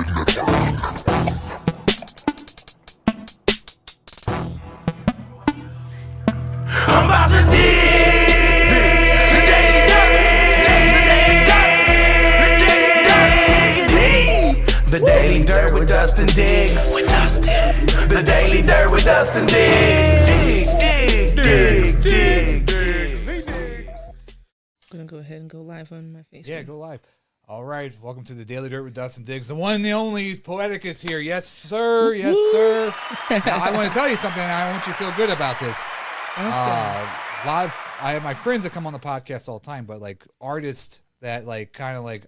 I'm about to The Daily Dirt with Dustin Diggs. The Daily Dirt with Dustin Diggs. I'm gonna go ahead and go live on my Facebook. Yeah, go live. All right, welcome to the Daily Dirt with Dustin Diggs. The one and the only Poetiq is here. Yes, sir. Yes, sir. Now, I want to tell you something. I want you to feel good about this. Awesome. I have my friends that come on the podcast all the time, but like artists that like kind of like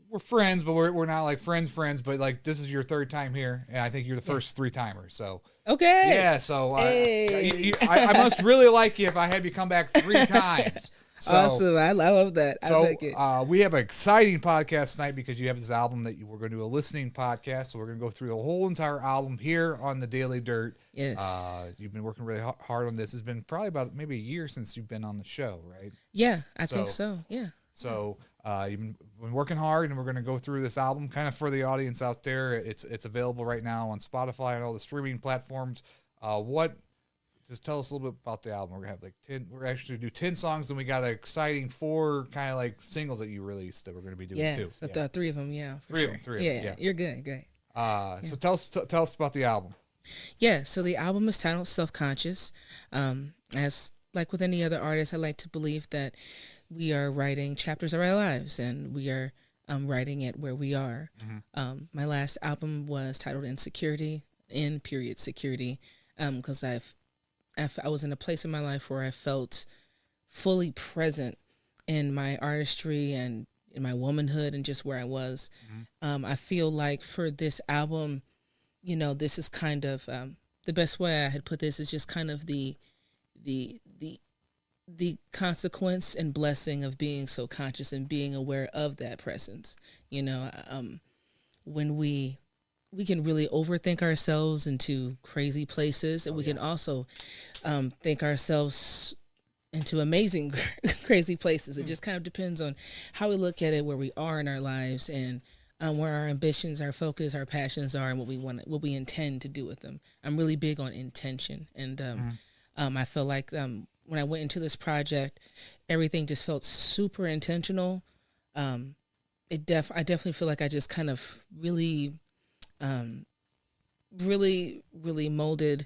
we're friends, but we're not like friends. But like this is your third time here, and I think you're the first three-timer. So okay. yeah. So Hey. I must really like you if I have you come back 3 times. So, awesome. I love that. I'll take it. We have an exciting podcast tonight because you have this album that we're going to do a listening podcast. So we're going to go through the whole entire album here on the Daily Dirt. Yes. You've been working really hard on this. It's been probably about maybe a year since you've been on the show, right? Yeah, I think so. Yeah. So you've been working hard, and we're going to go through this album kind of for the audience out there. It's available right now on Spotify and all the streaming platforms. Just tell us a little bit about the album. We're gonna have like 10. We're actually gonna do 10 songs, and we got an exciting 4 kind of like singles that you released that we're gonna be doing too. So the 3 of them. Yeah. Three of them. Yeah, you're good. Great. So tell us about the album. Yeah. So the album is titled "Self-Conscious." As like with any other artist, I like to believe that we are writing chapters of our lives, and we are writing it where we are. Mm-hmm. My last album was titled "Insecurity," security, because I was in a place in my life where I felt fully present in my artistry and in my womanhood and just where I was. Mm-hmm. I feel like for this album, this is kind of the best way I had put this is just kind of the consequence and blessing of being so conscious and being aware of that presence. When we can really overthink ourselves into crazy places, and we can also think ourselves into amazing, crazy places. It just kind of depends on how we look at it, where we are in our lives, and where our ambitions, our focus, our passions are, and what we intend to do with them. I'm really big on intention, and I feel like when I went into this project, everything just felt super intentional. I definitely feel like I just kind of really molded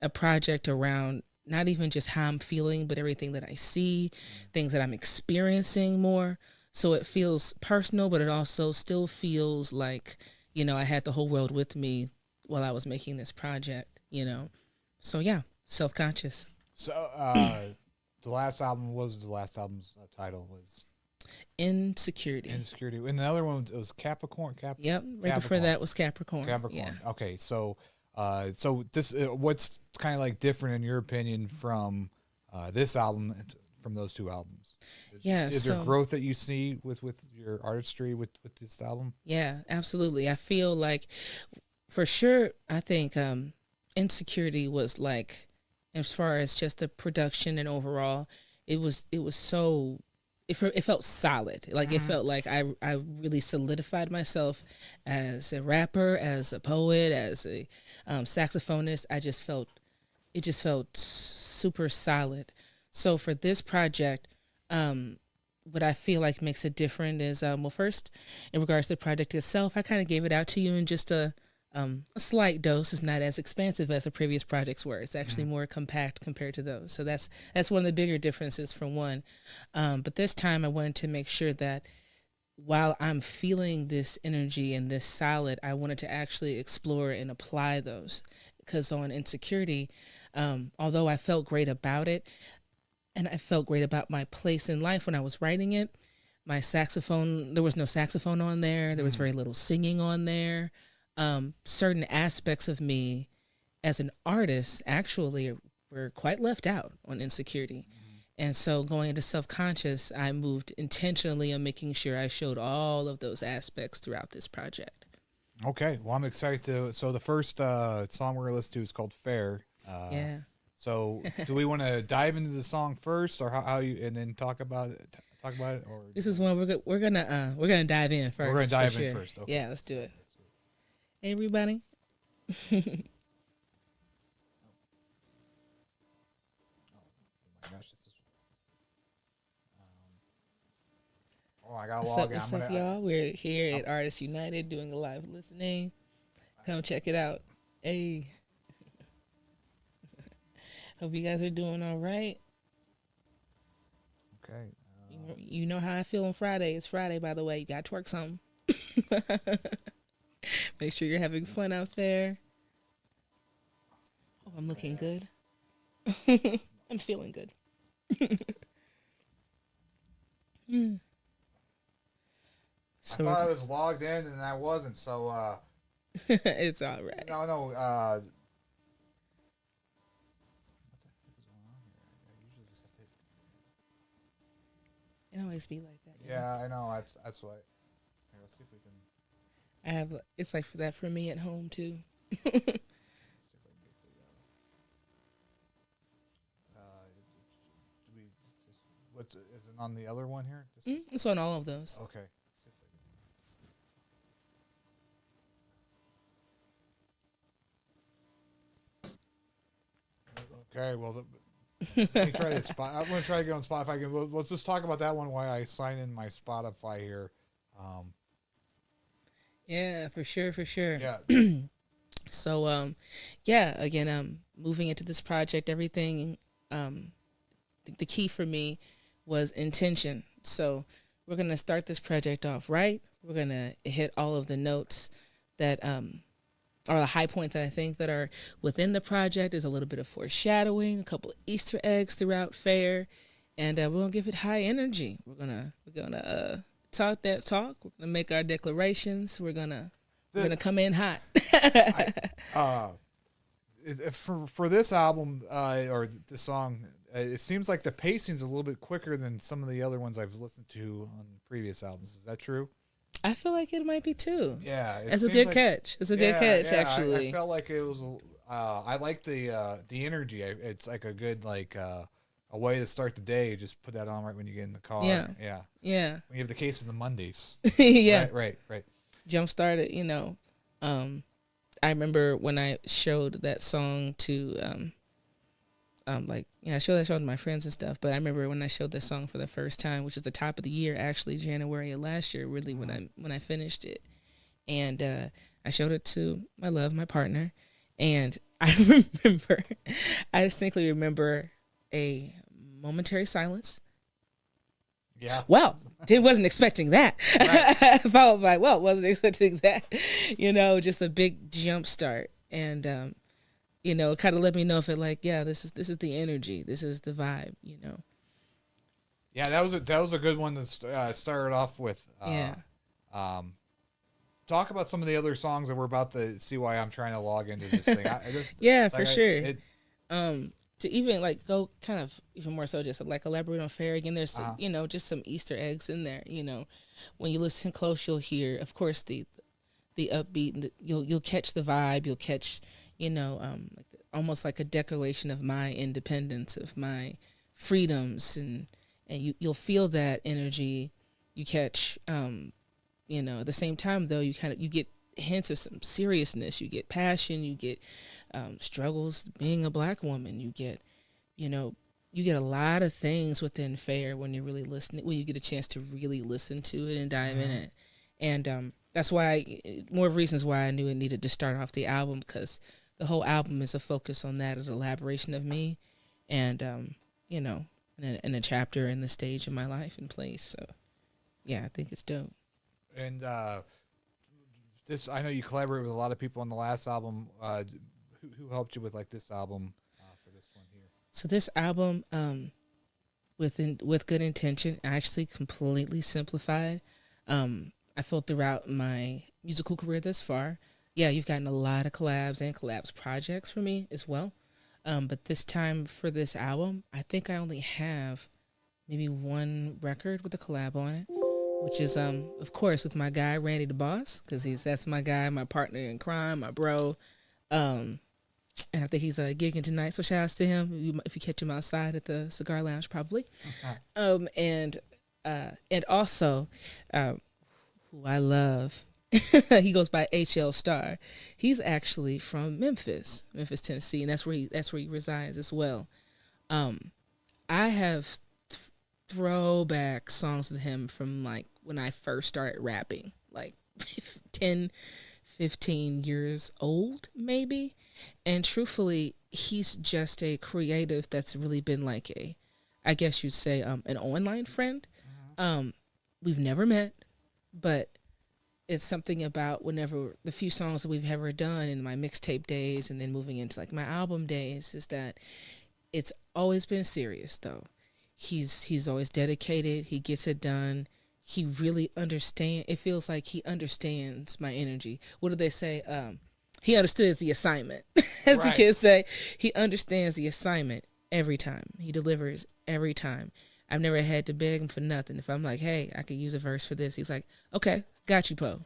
a project around not even just how I'm feeling, but everything that I see, things that I'm experiencing more. So it feels personal, but it also still feels like, I had the whole world with me while I was making this project, So yeah, self-conscious. So the last album's title was Insecurity. And the other one was Capricorn. Yep. Right before that was Capricorn. Yeah. Okay. So this what's kind of like different in your opinion from this album from those 2 albums? Is there growth that you see with your artistry with this album? Yeah, absolutely. I feel like for sure. I think Insecurity was like, as far as just the production and overall, it was so. It felt solid. Like it felt like I really solidified myself as a rapper, as a poet, as a saxophonist. It just felt super solid. So for this project, what I feel like makes it different is, first, in regards to the project itself, I kind of gave it out to you in just a slight dose. Is not as expansive as the previous projects were. It's actually more compact compared to those. So that's one of the bigger differences from one. But this time I wanted to make sure that while I'm feeling this energy and this solid, I wanted to actually explore and apply those. Because on Insecurity, although I felt great about it, and I felt great about my place in life when I was writing it, my saxophone, there was no saxophone on there. There was very little singing on there. Certain aspects of me as an artist actually were quite left out on Insecurity. And so going into Self-Conscious, I moved intentionally on making sure I showed all of those aspects throughout this project. Okay. Well, I'm excited so the first song we're going to listen to is called Fair. Yeah. So do we want to dive into the song first, or how you, and then talk about it, or this is one we're gonna dive in first. We're going to dive in first. Okay. Yeah, let's do it. Hey, everybody. Oh my gosh, it's just, I gotta log in. What's up, y'all? We're here at Artists United doing a live listening. Come check it out. Hey. Hope you guys are doing all right. Okay. You know how I feel on Friday. It's Friday, by the way. You got to twerk something. Make sure you're having fun out there. Oh, I'm looking good. I'm feeling good. So I thought I was logged in and I wasn't, so it's all right. No, what the heck is going on here? I usually just have to It always be like that. Yeah, I know. That's why. Here, let's see if we can. I have. It's like for that for me at home too. Let's see if I can get to do we just, what's is it on the other one here? It's on all of those. Okay. Okay, well, let me try to I'm going to try to get on Spotify. Let's just talk about that one while I sign in my Spotify here. Yeah, for sure. Yeah. So, again, moving into this project, everything, the key for me was intention. So we're going to start this project off right. We're going to hit all of the notes that are the high points that I think that are within the project. There's a little bit of foreshadowing, a couple of Easter eggs throughout Fair, and we're gonna give it high energy. We're gonna talk that talk. We're gonna make our declarations. We're gonna come in hot. For this album or the song, it seems like the pacing's a little bit quicker than some of the other ones I've listened to on previous albums. Is that true? I feel like it might be too. Yeah, it's a good catch. It's a good catch, actually. I felt like it was. I like the energy. It's like a good a way to start the day. Just put that on right when you get in the car. Yeah. When you have the case of the Mondays. Yeah. Right. Jump started. I remember when I showed that song to I showed that song to my friends and stuff, but I remember when I showed that song for the first time, which was the top of the year, actually January of last year, really when I finished it. And I showed it to my partner, and I distinctly remember a momentary silence. Yeah. Well, wasn't expecting that. Right. Followed by, wasn't expecting that. Just a big jump start. And it kind of let me know if it this is the energy, this is the vibe, Yeah, that was a good one to start off with. Talk about some of the other songs that we're about to see why I'm trying to log into this thing. For sure. To even go kind of even more so just elaborate on Fair again. There's just some Easter eggs in there. When you listen close, you'll hear, of course, the upbeat. You'll catch the vibe. You'll catch. Almost like a declaration of my independence, of my freedoms, and you'll feel that energy. You catch, at the same time though, you get hints of some seriousness. You get passion. You get struggles being a Black woman. You get, you get a lot of things within Fair when you're really listening. When you get a chance to really listen to it and dive in it, and that's why more reasons why I knew it needed to start off the album, because the whole album is a focus on that, an elaboration of me, and in a chapter in the stage of my life and place. So, yeah, I think it's dope. And this, I know you collaborated with a lot of people on the last album. Who helped you with this album for this one here? So this album, with good intention, actually completely simplified. I feel throughout my musical career thus far. Yeah, you've gotten a lot of collabs and collabs projects for me as well. But this time for this album, I think I only have maybe one record with a collab on it, which is, of course, with my guy, Randy the Boss, because that's my guy, my partner in crime, my bro. And I think he's gigging tonight, so shout outs to him if you catch him outside at the Cigar Lounge, probably. And also, who I love he goes by HL Star. He's actually from Memphis, Tennessee, and that's where he resides as well. I have throwback songs with him from like when I first started rapping, like 10, 15 years old maybe. And truthfully, he's just a creative that's really been like I guess you'd say an online friend. We've never met, but it's something about whenever the few songs that we've ever done in my mixtape days and then moving into like my album days is that it's always been serious though. He's always dedicated. He gets it done. He really understands. It feels like he understands my energy. What do they say? He understands the assignment, as the kids say. He understands the assignment every time. He delivers every time. I've never had to beg him for nothing. If I'm like, hey, I could use a verse for this, he's like, okay, got you, Poe.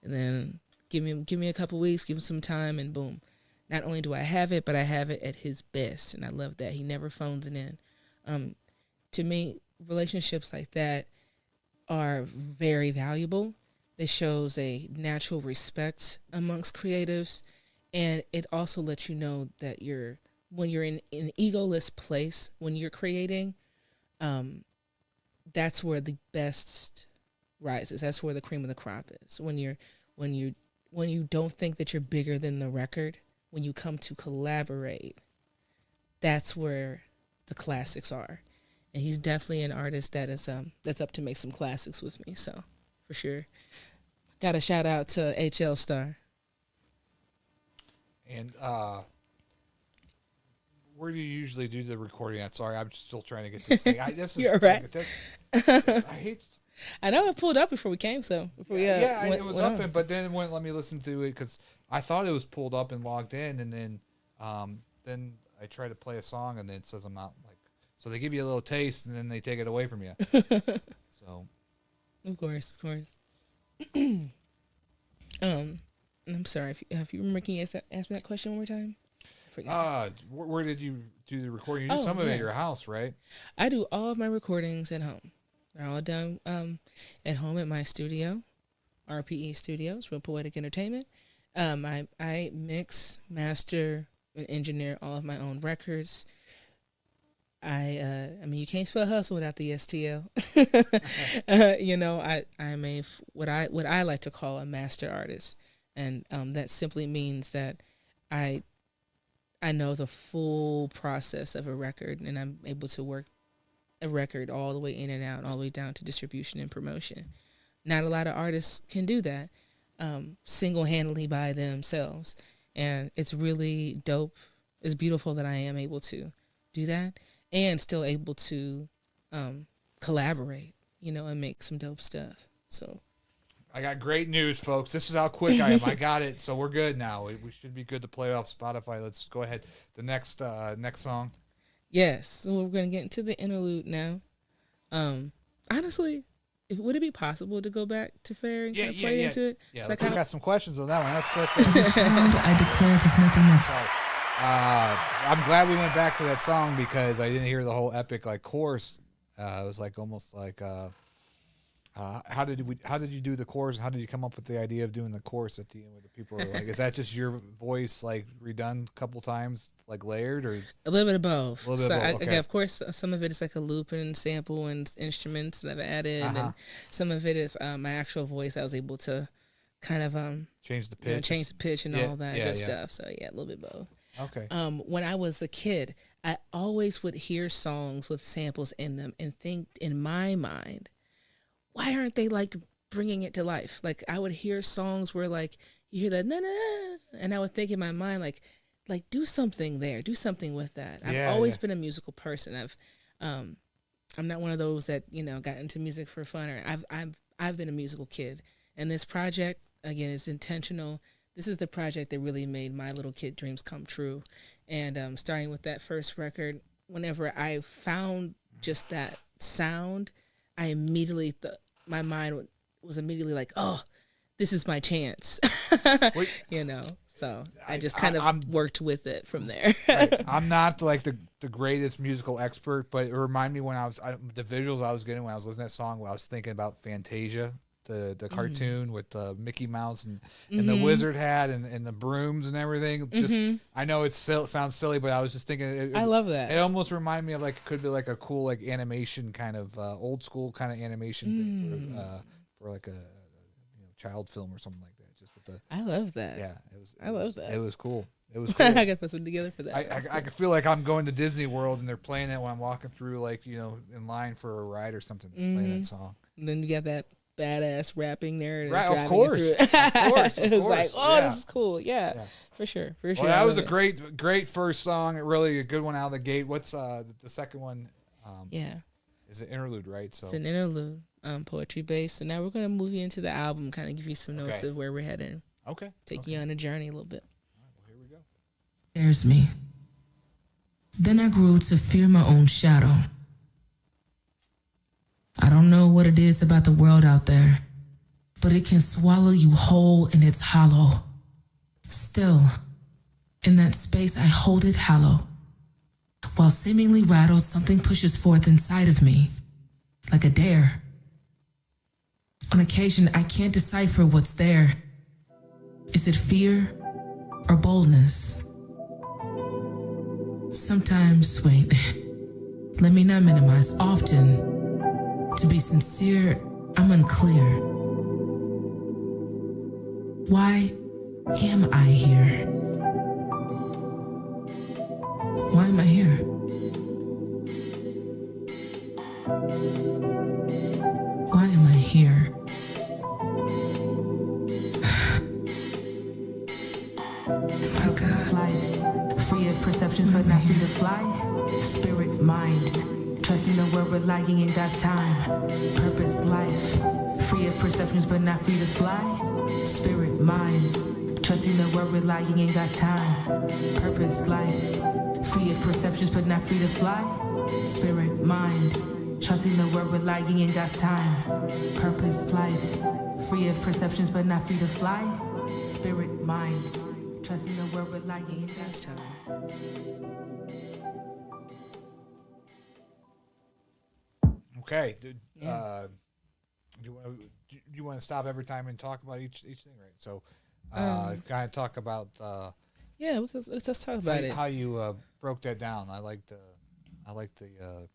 And then give me a couple weeks, give him some time, and boom. Not only do I have it, but I have it at his best, and I love that. He never phones it in. To me, relationships like that are very valuable. It shows a natural respect amongst creatives, and it also lets you know that when you're in an egoless place, when you're creating, that's where the best rises. That's where the cream of the crop is. When you don't think that you're bigger than the record, when you come to collaborate, that's where the classics are. And he's definitely an artist that is that's up to make some classics with me. So, for sure, got a shout out to HL Star. And where do you usually do the recording at? Sorry, I'm still trying to get this thing. You're right. I hate. I know it pulled up before we came, so before it was up, but then it wouldn't let me listen to it because I thought it was pulled up and logged in, and then I try to play a song, and then it says I'm not like. So they give you a little taste, and then they take it away from you. So, of course. I'm sorry if you remember. Can you ask me that question one more time? I forgot. Where did you do the recording? You do some of it at your house, right? I do all of my recordings at home. They're all done at home at my studio, RPE Studios, for Poetiq Entertainment. I mix, master, and engineer all of my own records. I mean, you can't spell hustle without the STL. I'm what I like to call a master artist, and that simply means that I know the full process of a record, and I'm able to work a record all the way in and out, all the way down to distribution and promotion. Not a lot of artists can do that single-handedly by themselves, and it's really dope. It's beautiful that I am able to do that and still able to collaborate, and make some dope stuff. So I got great news, folks. This is how quick I am. I got it, so we're good now. We should be good to play off Spotify. Let's go ahead. The next song. Yes, so we're going to get into the interlude now. Honestly, would it be possible to go back to Fair and play into it? Yeah, I got some questions on that one. That's I declare there's nothing else. I'm glad we went back to that song because I didn't hear the whole epic chorus. It was almost like how did you do the chorus? How did you come up with the idea of doing the chorus at the end where the people are like, is that just your voice redone a couple times, layered, or a little bit of both? Okay. Of course, some of it is like a loop and sample and instruments that I've added, and some of it is my actual voice. I was able to kind of change the pitch, and all that good stuff. So a little bit both. Okay. When I was a kid, I always would hear songs with samples in them and think in my mind, why aren't they bringing it to life? I would hear songs where you hear that na na, and I would think in my mind do something there, do something with that. I've always been a musical person. I'm not one of those that got into music for fun. Or I've been a musical kid, and this project again is intentional. This is the project that really made my little kid dreams come true. And starting with that first record, whenever I found just that sound, I immediately my mind was immediately like, oh, this is my chance. So I just kind of worked with it from there. Right. I'm not the greatest musical expert, but it reminded me when the visuals I was getting when I was listening to that song, when I was thinking about Fantasia the cartoon with Mickey Mouse and the wizard hat and the brooms and everything. Just I know it sounds silly, but I was just thinking. I love that. It almost reminded me of like it could be like a cool like animation kind of old school kind of animation thing for like a child film or something like that. Just with the. I love that. Yeah, I love that. It was cool. It was cool. I gotta put something together for that. I could feel like I'm going to Disney World and they're playing that when I'm walking through, like, in line for a ride or something. Playing that song. And then you got that badass rapping there. Right, of course. Of course. It was like, oh, this is cool. Yeah, for sure. For sure. Well, that was a great first song. Really a good one out of the gate. What's the second one? Is an interlude, right? So it's an interlude, poetry based. And now we're going to move you into the album, kind of give you some notes of where we're heading. Okay. Take you on a journey a little bit. Scares me. Then I grew to fear my own shadow. I don't know what it is about the world out there, but it can swallow you whole and it's hollow. Still, in that space I hold it hollow. While seemingly rattled, something pushes forth inside of me, like a dare. On occasion, I can't decipher what's there. Is it fear or boldness? Sometimes, wait, let me not minimize. Often, to be sincere, I'm unclear. Why am I here? Why am I here? Why am I here? My God. Life, free of perceptions but not free to fly. Spirit, mind, trusting that we're relying in God's time. Purpose, life, free of perceptions but not free to fly. Spirit, mind, trusting that we're relying in God's time. Purpose, life, free of perceptions but not free to fly. Spirit, mind, trusting that we're relying in God's time. Purpose, life, free of perceptions but not free to fly. Spirit, mind, trusting that we're relying in God's time. Okay. Do you want to stop every time and talk about each thing, right? So, kind of talk about let's talk about it. How you broke that down. I like the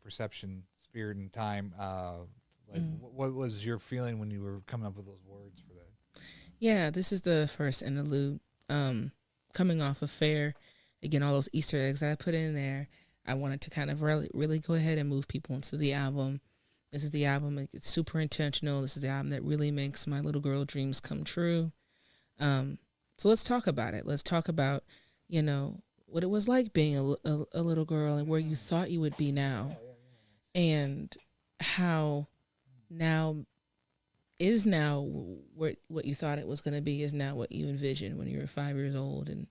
perception, spirit, and time. What was your feeling when you were coming up with those words for that? Yeah, this is the first interlude. Coming off of Fair, again, all those Easter eggs that I put in there, I wanted to kind of really go ahead and move people into the album. This is the album, it's super intentional. This is the album that really makes my little girl dreams come true. So let's talk about it. Let's talk about, what it was like being a little girl and where you thought you would be now. And how what you thought it was going to be is now what you envisioned when you were 5 years old and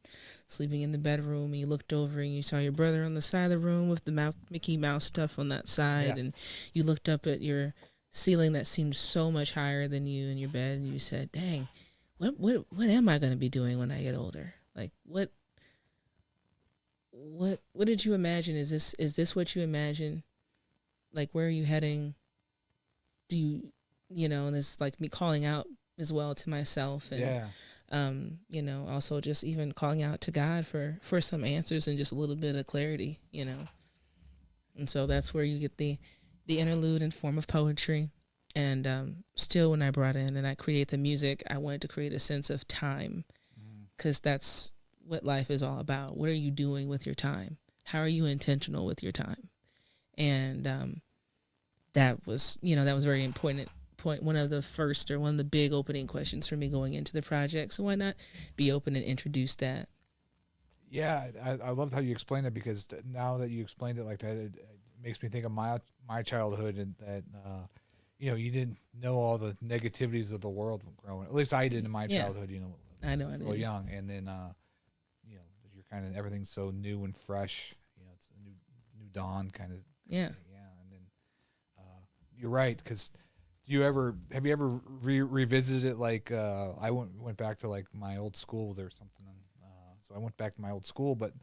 sleeping in the bedroom, and you looked over and you saw your brother on the side of the room with the Mickey Mouse stuff on that side, and you looked up at your ceiling that seemed so much higher than you in your bed, and you said, dang, what am I going to be doing when I get older? Like, what did you imagine? Is this what you imagine? Like, where are you heading? Do you, and it's like me calling out as well to myself, and also just even calling out to God for some answers and just a little bit of clarity, And so that's where you get the interlude in form of poetry. And still, when I brought in and I create the music, I wanted to create a sense of time, because that's what life is all about. What are you doing with your time? How are you intentional with your time? And that was very important point, one of the first or one of the big opening questions for me going into the project. So why not be open and introduce that? Yeah, I loved how you explained it, because now that you explained it like that, it makes me think of my childhood, and that you didn't know all the negativities of the world growing. At least I did in my childhood. I know I did. Real young, and then you're kind of, everything's so new and fresh. It's a new dawn kind of. Yeah. And then you're right, because have you ever revisited it? Like I went back to like my old school or something. So I went back to my old school, but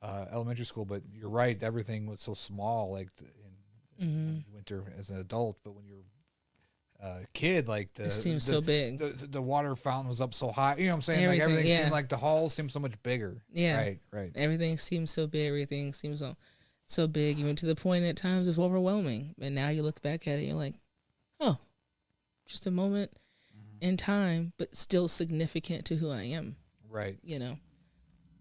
elementary school. But you're right, everything was so small. Like in winter as an adult, but when you're kid, like It seems so big. The water fountain was up so high. You know what I'm saying? Everything, like everything yeah. seemed like the halls seemed so much bigger. Yeah. Right. Everything seems so big. Everything seems so big, even to the point at times of overwhelming. And now you look back at it, you're like, oh, just a moment in time, but still significant to who I am. Right. You know.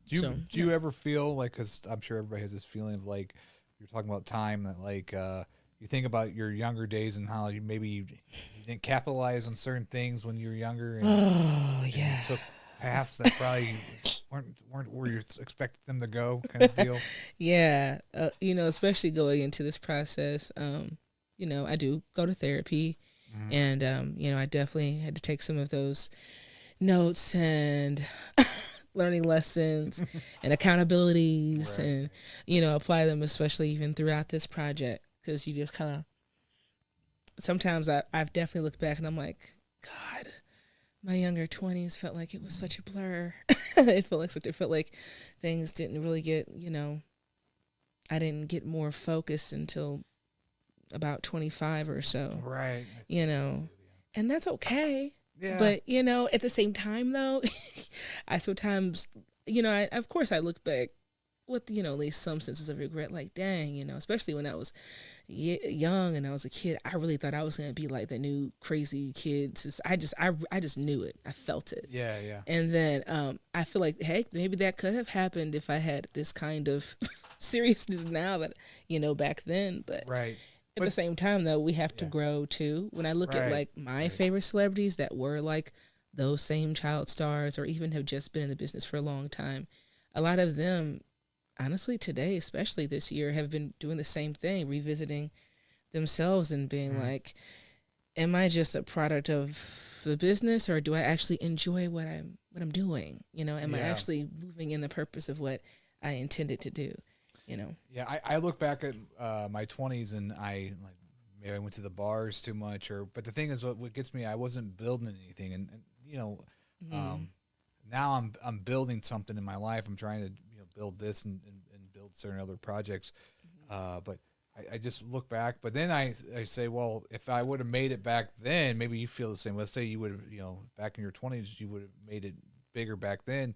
Do you ever feel like, because I'm sure everybody has this feeling of like, you're talking about time, that like you think about your younger days and how you didn't capitalize on certain things when you were younger, and, and you took paths that probably weren't where you expected them to go, kind of deal. Yeah, you know, especially going into this process, you know, I do go to therapy, and you know, I definitely had to take some of those notes and learning lessons and accountabilities, Right. and you know, apply them, especially even throughout this project, because you just kind of sometimes I've definitely looked back and I'm like, God, my younger 20s felt like it was such a blur. It felt like things didn't really get, you know, I didn't get more focused until about 25 or so. Right. You know, and that's okay. Yeah. But, you know, at the same time, though, I sometimes, you know, of course I look back with, you know, at least some senses of regret, like, dang, you know, especially when I was young and I was a kid, I really thought I was going to be like the new crazy kid. I just knew it. I felt it. Yeah. And then I feel like, hey, maybe that could have happened if I had this kind of seriousness now that, you know, back then. But Right. at the same time, though, we have to grow too. When I look at like my favorite celebrities that were like those same child stars or even have just been in the business for a long time, a lot of them, honestly, today, especially this year, have been doing the same thing, revisiting themselves and being like, am I just a product of the business, or do I actually enjoy what I'm doing? You know, am I actually moving in the purpose of what I intended to do? You know. Yeah, I look back at my 20s and maybe I went to the bars too much, but the thing is, what gets me, I wasn't building anything, and you know, now I'm building something in my life. I'm trying to build this and build certain other projects, but I just look back. But then I say, well, if I would have made it back then, maybe you feel the same. Let's say you would have, back in your 20s, you would have made it bigger back then.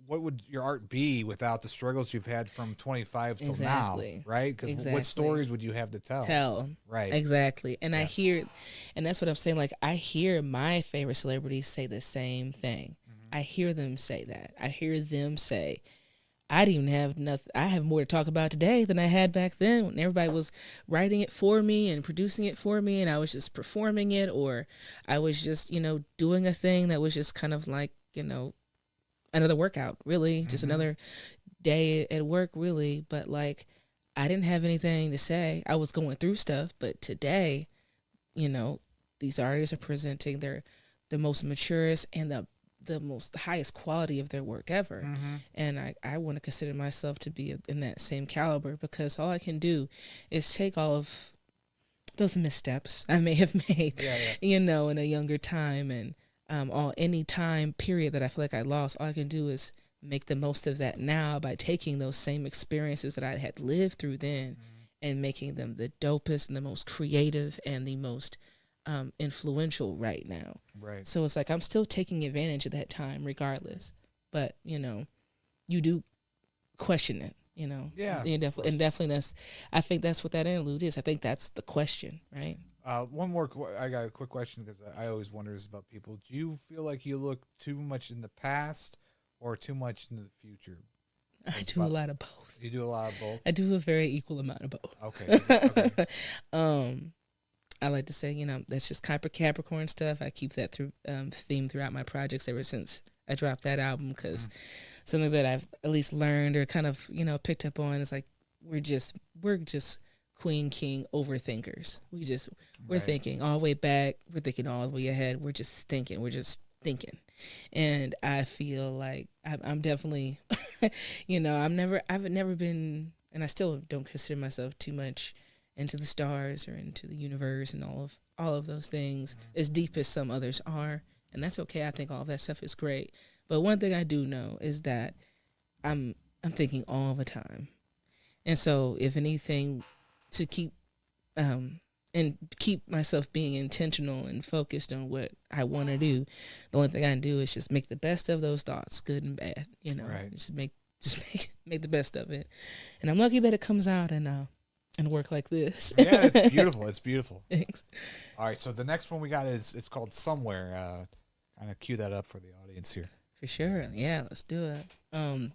What would your art be without the struggles you've had from 25 till now, right? Because what stories would you have to tell? Right. Exactly. And I hear, and that's what I'm saying, like, I hear my favorite celebrities say the same thing. I hear them say that. I hear them say, I didn't even have nothing. I have more to talk about today than I had back then, when everybody was writing it for me and producing it for me, and I was just performing it, or I was just, doing a thing that was just kind of like, another workout, really, just another day at work, really. But like, I didn't have anything to say. I was going through stuff, but today, these artists are presenting the most maturest and the highest quality of their work ever. And I want to consider myself to be in that same caliber, because all I can do is take all of those missteps I may have made, in a younger time, and any time period that I feel like I lost, all I can do is make the most of that now by taking those same experiences that I had lived through then and making them the dopest and the most creative and the most influential right now. Right. So it's like I'm still taking advantage of that time regardless. But, you do question it, Yeah. And definitely I think that's what that interlude is. I think that's the question, right? One more. I got a quick question, because I always wonder this about people. Do you feel like you look too much in the past or too much into the future? I do a lot of both. You do a lot of both? I do a very equal amount of both. Okay. I like to say, that's just Capricorn stuff. I keep that theme throughout my projects ever since I dropped that album, because something that I've at least learned or kind of, picked up on is like, we're just queen, king overthinkers. We're thinking all the way back. We're thinking all the way ahead. We're just thinking. And I feel like I'm definitely, I've never been, and I still don't consider myself too much into the stars or into the universe and all of those things as deep as some others are. And that's okay. I think all of that stuff is great. But one thing I do know is that I'm thinking all the time. And so if anything, to keep and keep myself being intentional and focused on what I want to do. The only thing I can do is just make the best of those thoughts, good and bad. Right. Just make the best of it. And I'm lucky that it comes out and work like this. Yeah, it's beautiful. It's beautiful. Thanks. All right, so the next one we got it's called Somewhere. Kind of cue that up for the audience here. For sure. Yeah, let's do it.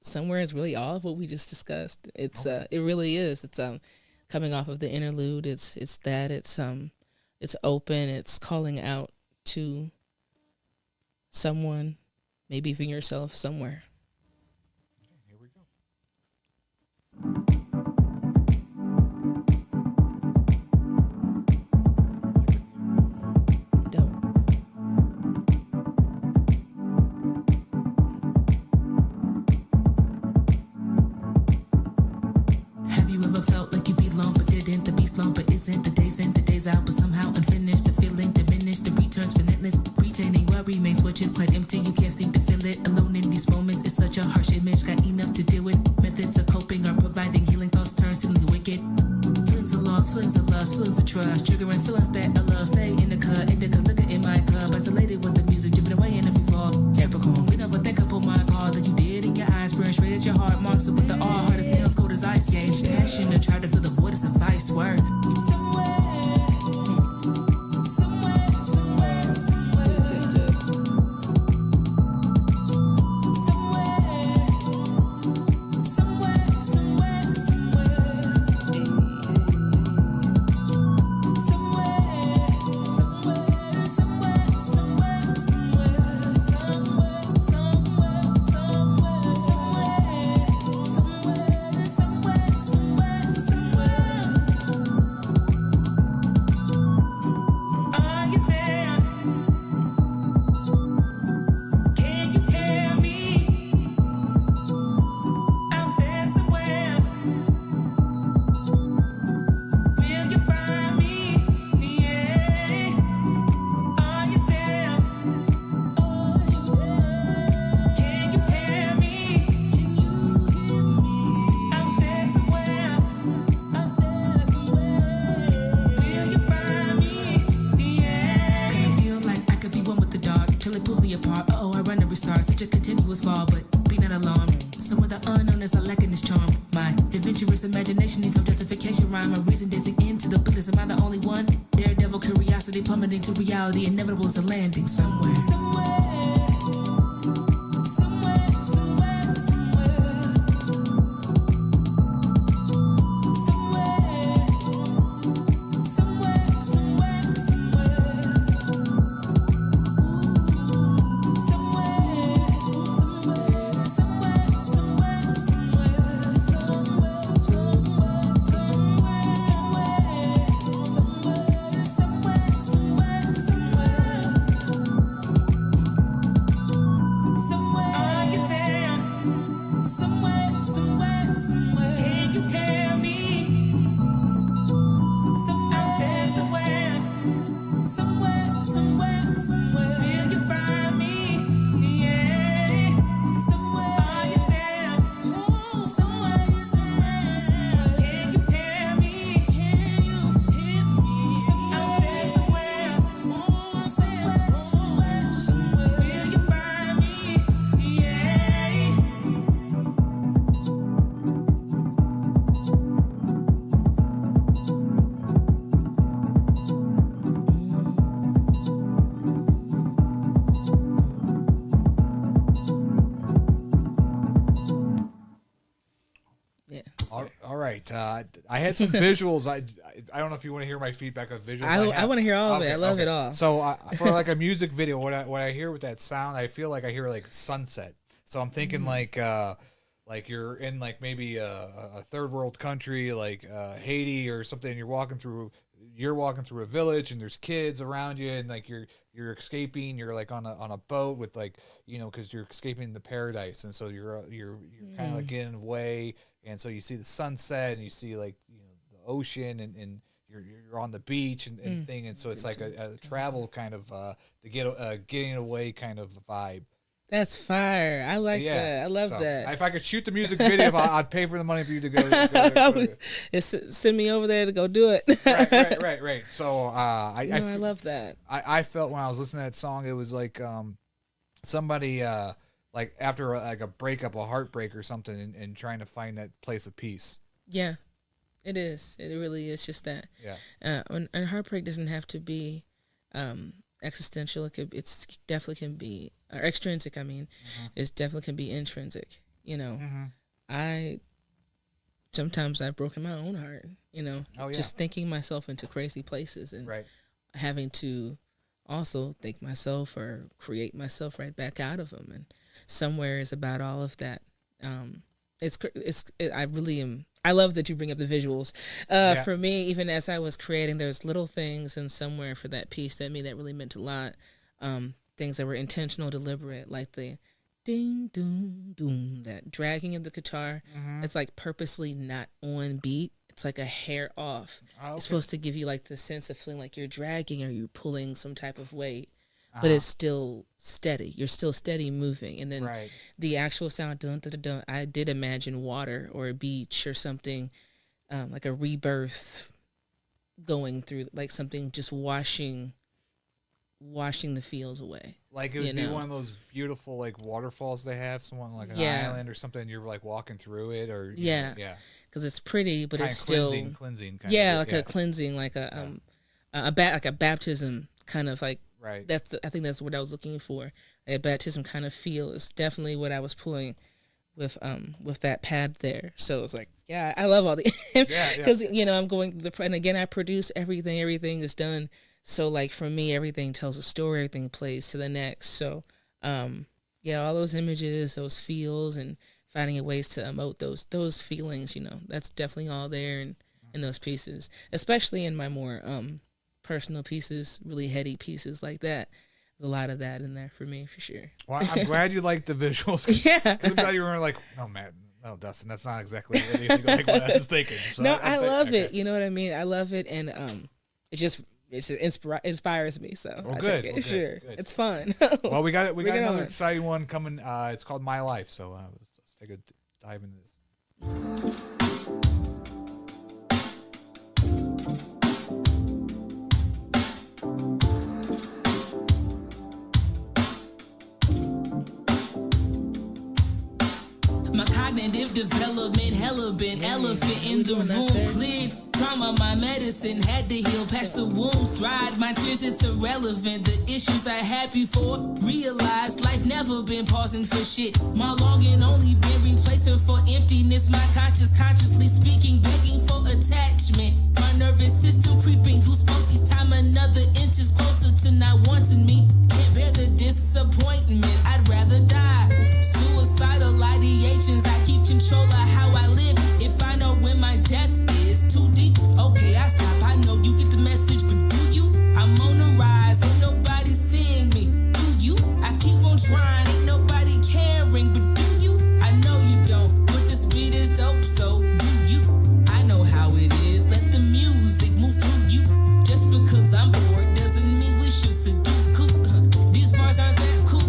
Somewhere is really all of what we just discussed. It's it really is. It's coming off of the interlude. It's open. It's calling out to someone, maybe even yourself, somewhere. Here we go. Have you ever felt like you belong but didn't? The beast long but isn't. The days in, the days out, but somehow unfinished. The feeling diminished, the returns relentless. Retaining what remains, which is quite empty. You can't seem to feel it. Alone in these moments, it's such a harsh image. Got enough to deal with. Methods of coping are providing healing. Thoughts turn seemingly wicked. Feelings of loss, feelings of lust, feelings of trust. Triggering feelings that I love. Stay in the cut, indica liquor in my cup. Isolated with the music, driven away in every fall. Capricorn, we never think I pull my card that you did in your eyes. Burn straight at your heart. Marks with the all hard as nails, cold as ice. Yeah, passion to try to fill the void is a vice word. Such a continuous fall, but be not alarmed. Some of the unknown is not lacking its charm. My adventurous imagination needs no justification. Rhyme a reason dancing into the bliss. Am I the only one? Daredevil curiosity plummeting to reality. Inevitable is a landing somewhere. All right. I had some visuals. I don't know if you want to hear my feedback of visuals. I want to hear all of it. I love it all. So for like a music video, what I hear with that sound, I feel like I hear like sunset. So I'm thinking like you're in like maybe a third world country like Haiti or something. And you're walking through a village and there's kids around you and like you're escaping. You're like on a boat with like because you're escaping the paradise, and so you're kind of like getting away. And so you see the sunset and you see like the ocean and you're on the beach and thing, and so it's like a travel kind of to getting away kind of vibe. That's fire. I like Yeah, that. I love so, that. If I could shoot the music video, I'd pay for the money for you to go. Go Send me over there to go do it. Right. So I love that. I felt when I was listening to that song, it was like somebody like after like a breakup, a heartbreak or something, and trying to find that place of peace. Yeah, it is. It really is just that. Yeah. And heartbreak doesn't have to be existential. It's definitely can be, or extrinsic. I mean, it definitely can be intrinsic. You know, sometimes I've broken my own heart. You know, just thinking myself into crazy places and having to also think myself or create myself right back out of them. And somewhere is about all of that. I really am. I love that you bring up the visuals. For me, even as I was creating, there's little things and somewhere for that piece that really meant a lot. Things that were intentional, deliberate, like the ding, doom, doom, that dragging of the guitar. It's like purposely not on beat. It's like a hair off. Oh, okay. It's supposed to give you like the sense of feeling like you're dragging or you're pulling some type of weight. But it's still steady. You're still steady moving. And then the actual sound, dun, dun, dun, dun, I did imagine water or a beach or something, like a rebirth going through, like something just washing the fields away. Like it would be one of those beautiful like waterfalls they have, someone like an island or something, and you're like walking through it or because it's pretty, but kinda it's still cleansing kind of like a cleansing, like like a baptism kind of like. Right. I think that's what I was looking for. A baptism kind of feel is definitely what I was pulling with that pad there. So it's like, I love all the because I'm going through and again I produce everything. Everything is done. So like for me, everything tells a story. Everything plays to the next. So all those images, those feels, and finding ways to emote those feelings. That's definitely all there in those pieces, especially in my more personal pieces, really heady pieces like that. There's a lot of that in there for me, for sure. Well, I'm glad you liked the visuals. Because I'm glad you were like, no, Dustin, that's not exactly anything like what I was thinking. So no, I love it. You know what I mean? I love it, and it inspires me. So good. Sure, good. It's fun. Well, we got another exciting one coming. It's called My Life. So let's take a dive into this. Cognitive development, hella been elephant in the room, cleared trauma, my medicine had to heal past the wounds, dried my tears, it's irrelevant, the issues I had before, realized life never been pausing for shit, my longing only been replacing for emptiness, my consciously speaking, begging for attachment, my nervous system creeping, goosebumps each time another inch is closer to not wanting me, can't bear the disappointment, I'd rather die, suicidal ideations, I keep control of how I live. If I know when my death is too deep, okay, I stop. I know you get the message, but do you? I'm on the rise, ain't nobody seeing me. Do you? I keep on trying, ain't nobody caring, but do you? I know you don't, but this beat is dope, so do you? I know how it is, let the music move through you. Just because I'm bored doesn't mean we should Sudoku. These bars aren't that cool.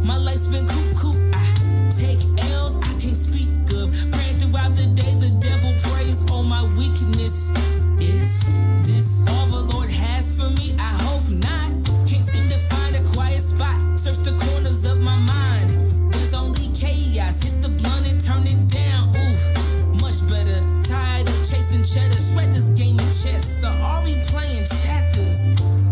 My life's been cool. I take L's I can't speak of. Praying throughout the day, the devil prays on my weakness. Is this all the Lord has for me? I hope not. Can't seem to find a quiet spot. Search the corners of my mind. There's only chaos. Hit the blunt and turn it down. Oof, much better. Tired of chasing cheddar. Shred this game of chess. So are we playing checkers?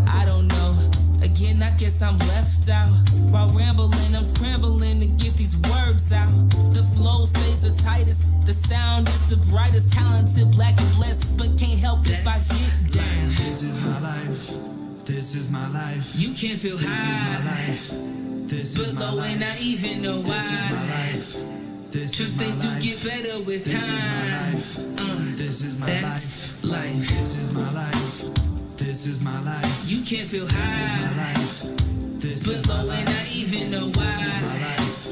I don't know. Again, I guess I'm left out. While rambling, I'm scrambling to get these words out. The flow stays the tightest. The sound is the brightest. Talented, black and blessed, but can't help if I get down. This is my life. This is my life. You can't feel this high. This is my life. This is my below life. And I even know why. This is my life. This Trust is my things life. do get better with this time. Is my life. This is my that's life. This is my life. This is my life. You can't feel This high. is my life. This is my below life. And I even know why. This is my life.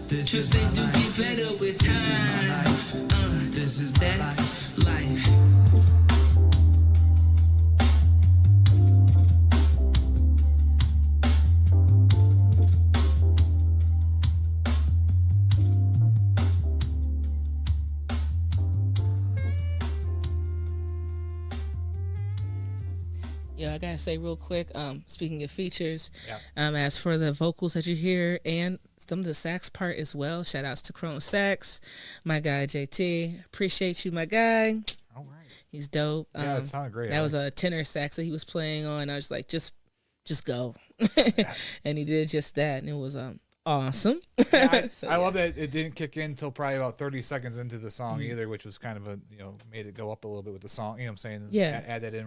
This Trust is my things do life. get better with This is my time. life. This is my That's life. life. Yeah, I gotta say real quick. Speaking of features, Yeah. as for the vocals that you hear and some of the sax part as well, shout outs to Qonscious, my guy JT. Appreciate you, my guy. All right. He's dope. Yeah, it sounded great. That was a tenor sax that he was playing on. I was like, just go, and he did just that, and it was awesome. Yeah, So, I love that it didn't kick in until probably about 30 seconds into the song either, which was kind of made it go up a little bit with the song. You know what I'm saying? Yeah. Add that in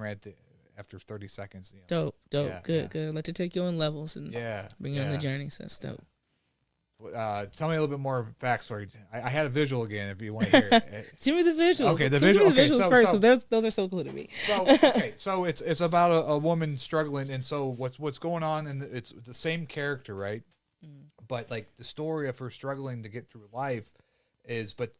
after 30 seconds. You know. Dope, Yeah, good, yeah. good. I'd like to take you on levels and bring you on the journey. So that's dope. Tell me a little bit more backstory. I had a visual again if you want to hear it. Give me the visuals. Okay, the Give me visual. the Okay, visuals first, because those are so cool to me. So it's about a woman struggling, and so what's going on, and it's the same character, right? But like the story of her struggling to get through life but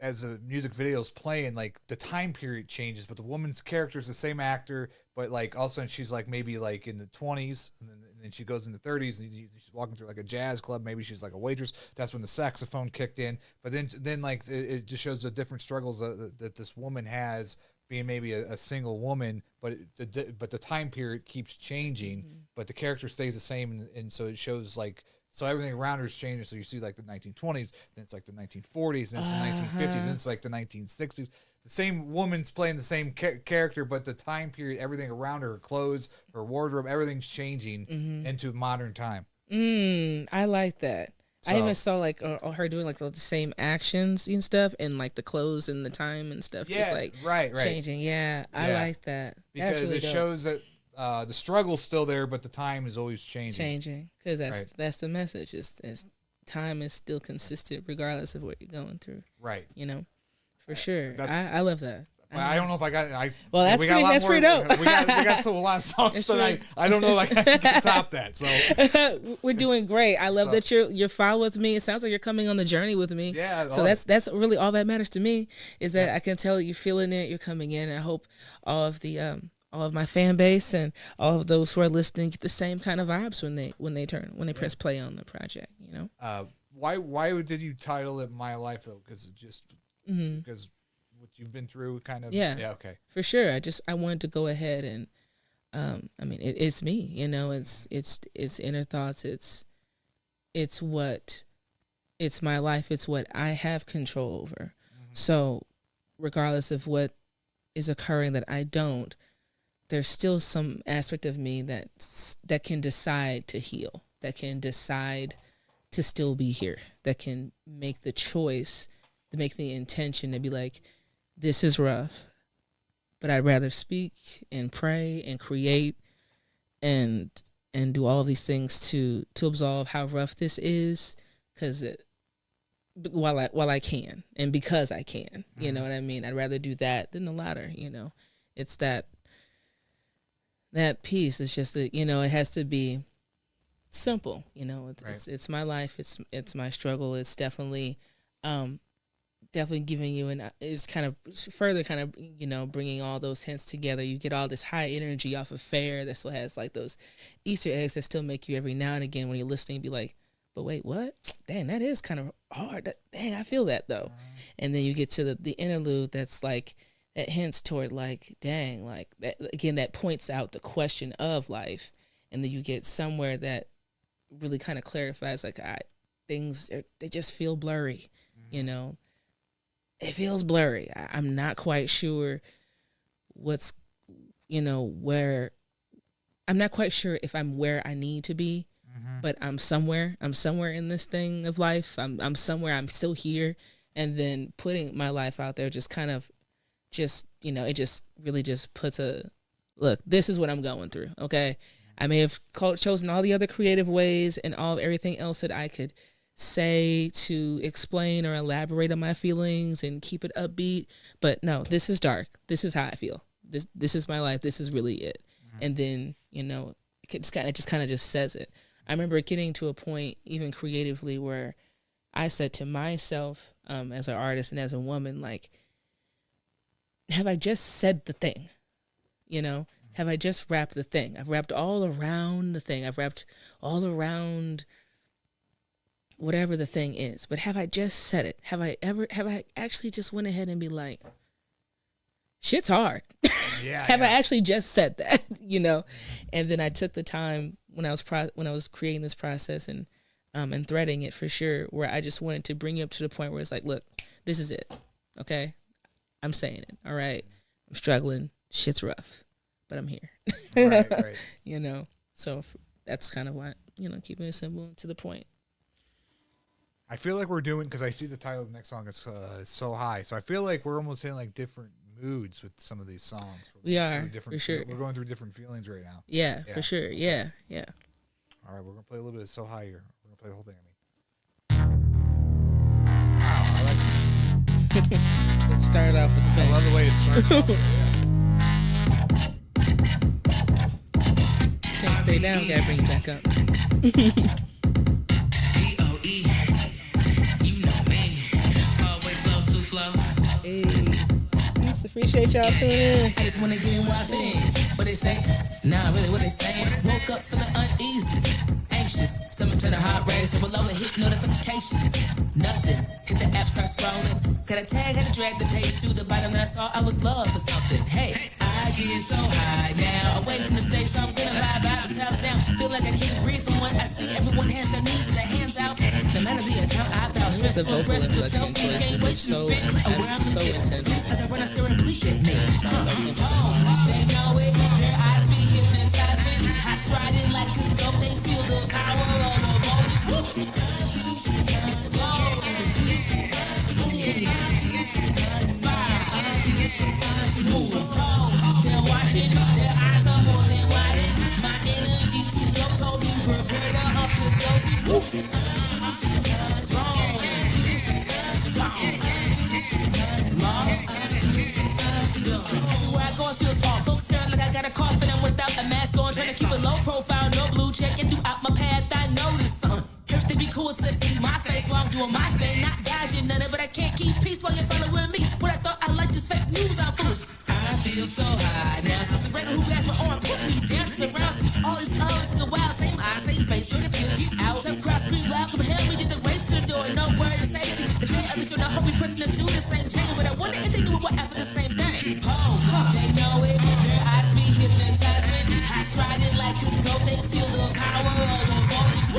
as the music video is playing, like the time period changes, but the woman's character is the same actor, but like all of a sudden she's like maybe like in the 20s, and then she goes into 30s, and she's walking through like a jazz club. Maybe she's like a waitress. That's when the saxophone kicked in. But then like it just shows the different struggles that this woman has, being maybe a single woman, but the time period keeps changing, but the character stays the same, and so it shows like. So everything around her is changing. So you see like the 1920s, then it's like the 1940s, then it's the 1950s, then it's like the 1960s. The same woman's playing the same character, but the time period, everything around her clothes, her wardrobe, everything's changing into modern time. I like that. So, I even saw like her doing like the same actions and stuff, and like the clothes and the time and stuff, just like right. changing. Yeah, I like that. Because That's really it dope. shows that the struggle's still there, but the time is always changing. Because that's the message. Is time is still consistent regardless of what you're going through. Right. You know, for sure. I love that. I don't know if I got. Well, that's pretty dope. We got a lot of songs tonight. I don't know if I can top that. So we're doing great. I love that you're following with me. It sounds like you're coming on the journey with me. Yeah. So that's really all that matters to me, is that I can tell you're feeling it. You're coming in, and I hope all of my fan base and all of those who are listening get the same kind of vibes when they press play on the project. You know. Why did you title it My Life though? Because because what you've been through, kind of. Yeah. Yeah. Okay. For sure. I wanted to go ahead and, I mean, it's me. You know, it's inner thoughts. It's my life. It's what I have control over. So, regardless of what is occurring that I don't, there's still some aspect of me that can decide to heal, that can decide to still be here, that can make the choice, to make the intention to be like, this is rough, but I'd rather speak and pray and create and do all of these things to absolve how rough this is, because while I can, and because I can, you know what I mean? I'd rather do that than the latter, you know. It's that piece. It's just that, you know, it has to be simple, you know. It's my life, it's my struggle. It's definitely giving you is kind of further kind of, you know, bringing all those hints together. You get all this high energy off of Fair that still has like those Easter eggs that still make you every now and again when you're listening be like, but wait, what? Dang, that is kind of hard. Dang, I feel that though. And then you get to the interlude that's like, that hints toward like, dang, like that again, that points out the question of life. And then you get somewhere that really kind of clarifies like, they just feel blurry, you know. It feels blurry. I'm not quite sure what's, you know, where. I'm not quite sure if I'm where I need to be, but I'm somewhere. I'm somewhere in this thing of life. I'm somewhere. I'm still here. And then putting my life out there just kind of, you know, it just really just puts look, this is what I'm going through. Okay. I may have chosen all the other creative ways and everything else that I could say to explain or elaborate on my feelings and keep it upbeat, but no, this is dark. This is how I feel. This is my life. This is really it. And then, you know, it just kind of says it. I remember getting to a point even creatively where I said to myself, as an artist and as a woman, like, have I just said the thing? You know, have I just wrapped the thing? I've wrapped all around the thing. I've wrapped all around whatever the thing is, but have I just said it? Have I actually just went ahead and be like, shit's hard. Yeah. Have I actually just said that? And then I took the time when I was creating this process and threading it for sure, where I just wanted to bring you up to the point where it's like, look, this is it. Okay, I'm saying it. All right, I'm struggling. Shit's rough, but I'm here. Right. So that's kind of why, keeping it simple and to the point. I feel like we're doing, because I see the title of the next song is So High. So I feel like we're almost hitting like different moods with some of these songs. We are, for sure. We're going through different feelings right now. Yeah, for sure. Yeah. All right, we're going to play a little bit of So High here. We're going to play the whole thing, Wow, I like It started off with the I bang. love the way it starts off. Can't stay down, gotta bring it back up. P-O-E, you know me. Always flow to flow. Hey, just appreciate y'all tuning in. I just wanna get where I fit in. What they say? Nah, really what they saying. Woke up feeling uneasy, anxious. Stomach turn to heart rate, so below it hit notifications. Nothing. Hit the app, start scrolling. Got a tag, had to drag the page to the bottom. That's all I was love for something. Hey, I get so high now. I'm waiting from the stage, so I'm gonna vibe out the tops down. Feel like I can't breathe from what I see. Everyone has their knees and their hands out. No matter the account, I felt Just the vocal inflection choices are so intentional. as I run, I stare and blink at me. They know it, their eyes be hypnotized me. I stride in like a goat, they feel the power of the they're watching, their eyes are more than widened. My energy's too dope, told me prepare to up the dosage. Everywhere I go, it feels off. Folks staring like I got a cough and I'm without a mask on. Trying to keep a low profile, no blue check. And throughout my path, I notice something. Everything be cool till they see my face while I'm doing my thing. Not dodging nothing, but I can't keep peace while you're following me. What I thought I liked is fake news, I'm foolish. I feel so high now. Since the regular who grabs my arm, put me down to the ground. Since all these others in a while, same eyes, same face. Sure to feel get out. Some crowd scream loud, come help me to the race to the door. No word of safety. Is there others you're not hope we pressing them to the same chain? But I wonder if they do it what after the same thing. They know it, their eyes be hypnotized me. I stride in like a goat, they feel the power of the voltage.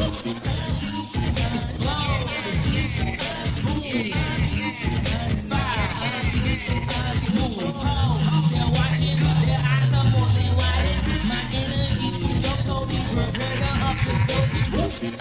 They're watching, their eyes are more than widened. My energy's too dope, told me prepare to up the dosage.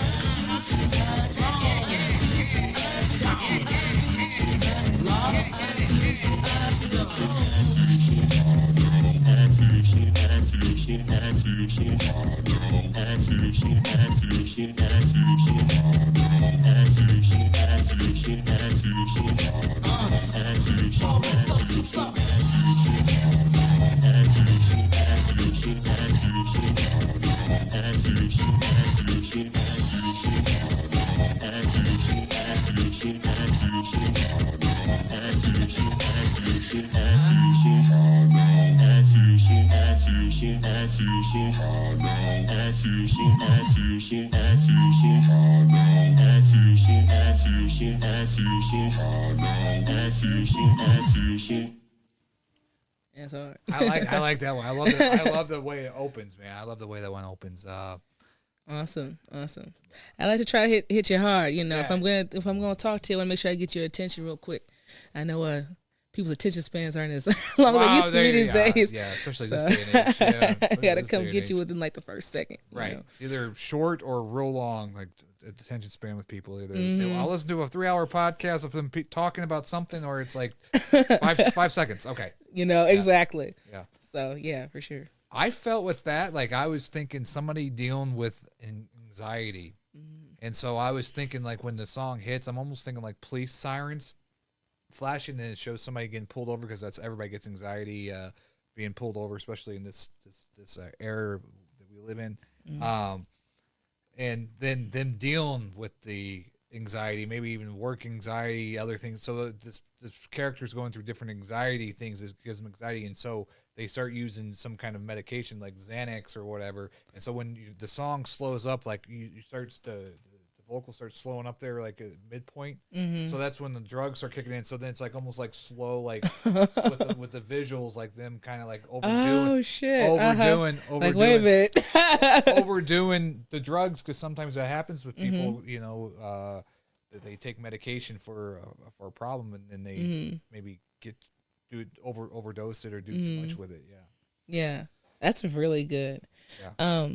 That's hard. I like that one. I love the way it opens, man. I love the way that one opens. Awesome. I like to try to hit you hard. Yeah. If I'm gonna talk to you, I want to make sure I get your attention real quick. I know people's attention spans aren't as long as they used to be these days. Yeah, especially this day and age. Yeah, I gotta this come day and get you age. within like the first second. Right. It's either short or real long, like attention span with people. Either I'll listen to a 3-hour podcast of them talking about something, or it's like 5 seconds. Okay. Exactly. Yeah. So yeah, for sure. I felt with that, like I was thinking somebody dealing with anxiety. And so I was thinking, like, when the song hits, I'm almost thinking like police sirens flashing, and it shows somebody getting pulled over, because that's everybody gets anxiety being pulled over, especially in this era that we live in. And then them dealing with the anxiety, maybe even work anxiety, other things. So this character's going through different anxiety things that gives them anxiety, and so they start using some kind of medication like Xanax or whatever. And so when the song slows up, like you starts to the vocal starts slowing up there like at midpoint. So that's when the drugs start kicking in. So then it's like almost like slow, like with the visuals, like them kind of like overdoing, like wait a minute, overdoing the drugs, because sometimes that happens with people, you know, that they take medication for a problem and then they maybe overdose it or do too much with it. Yeah, that's really good. Yeah.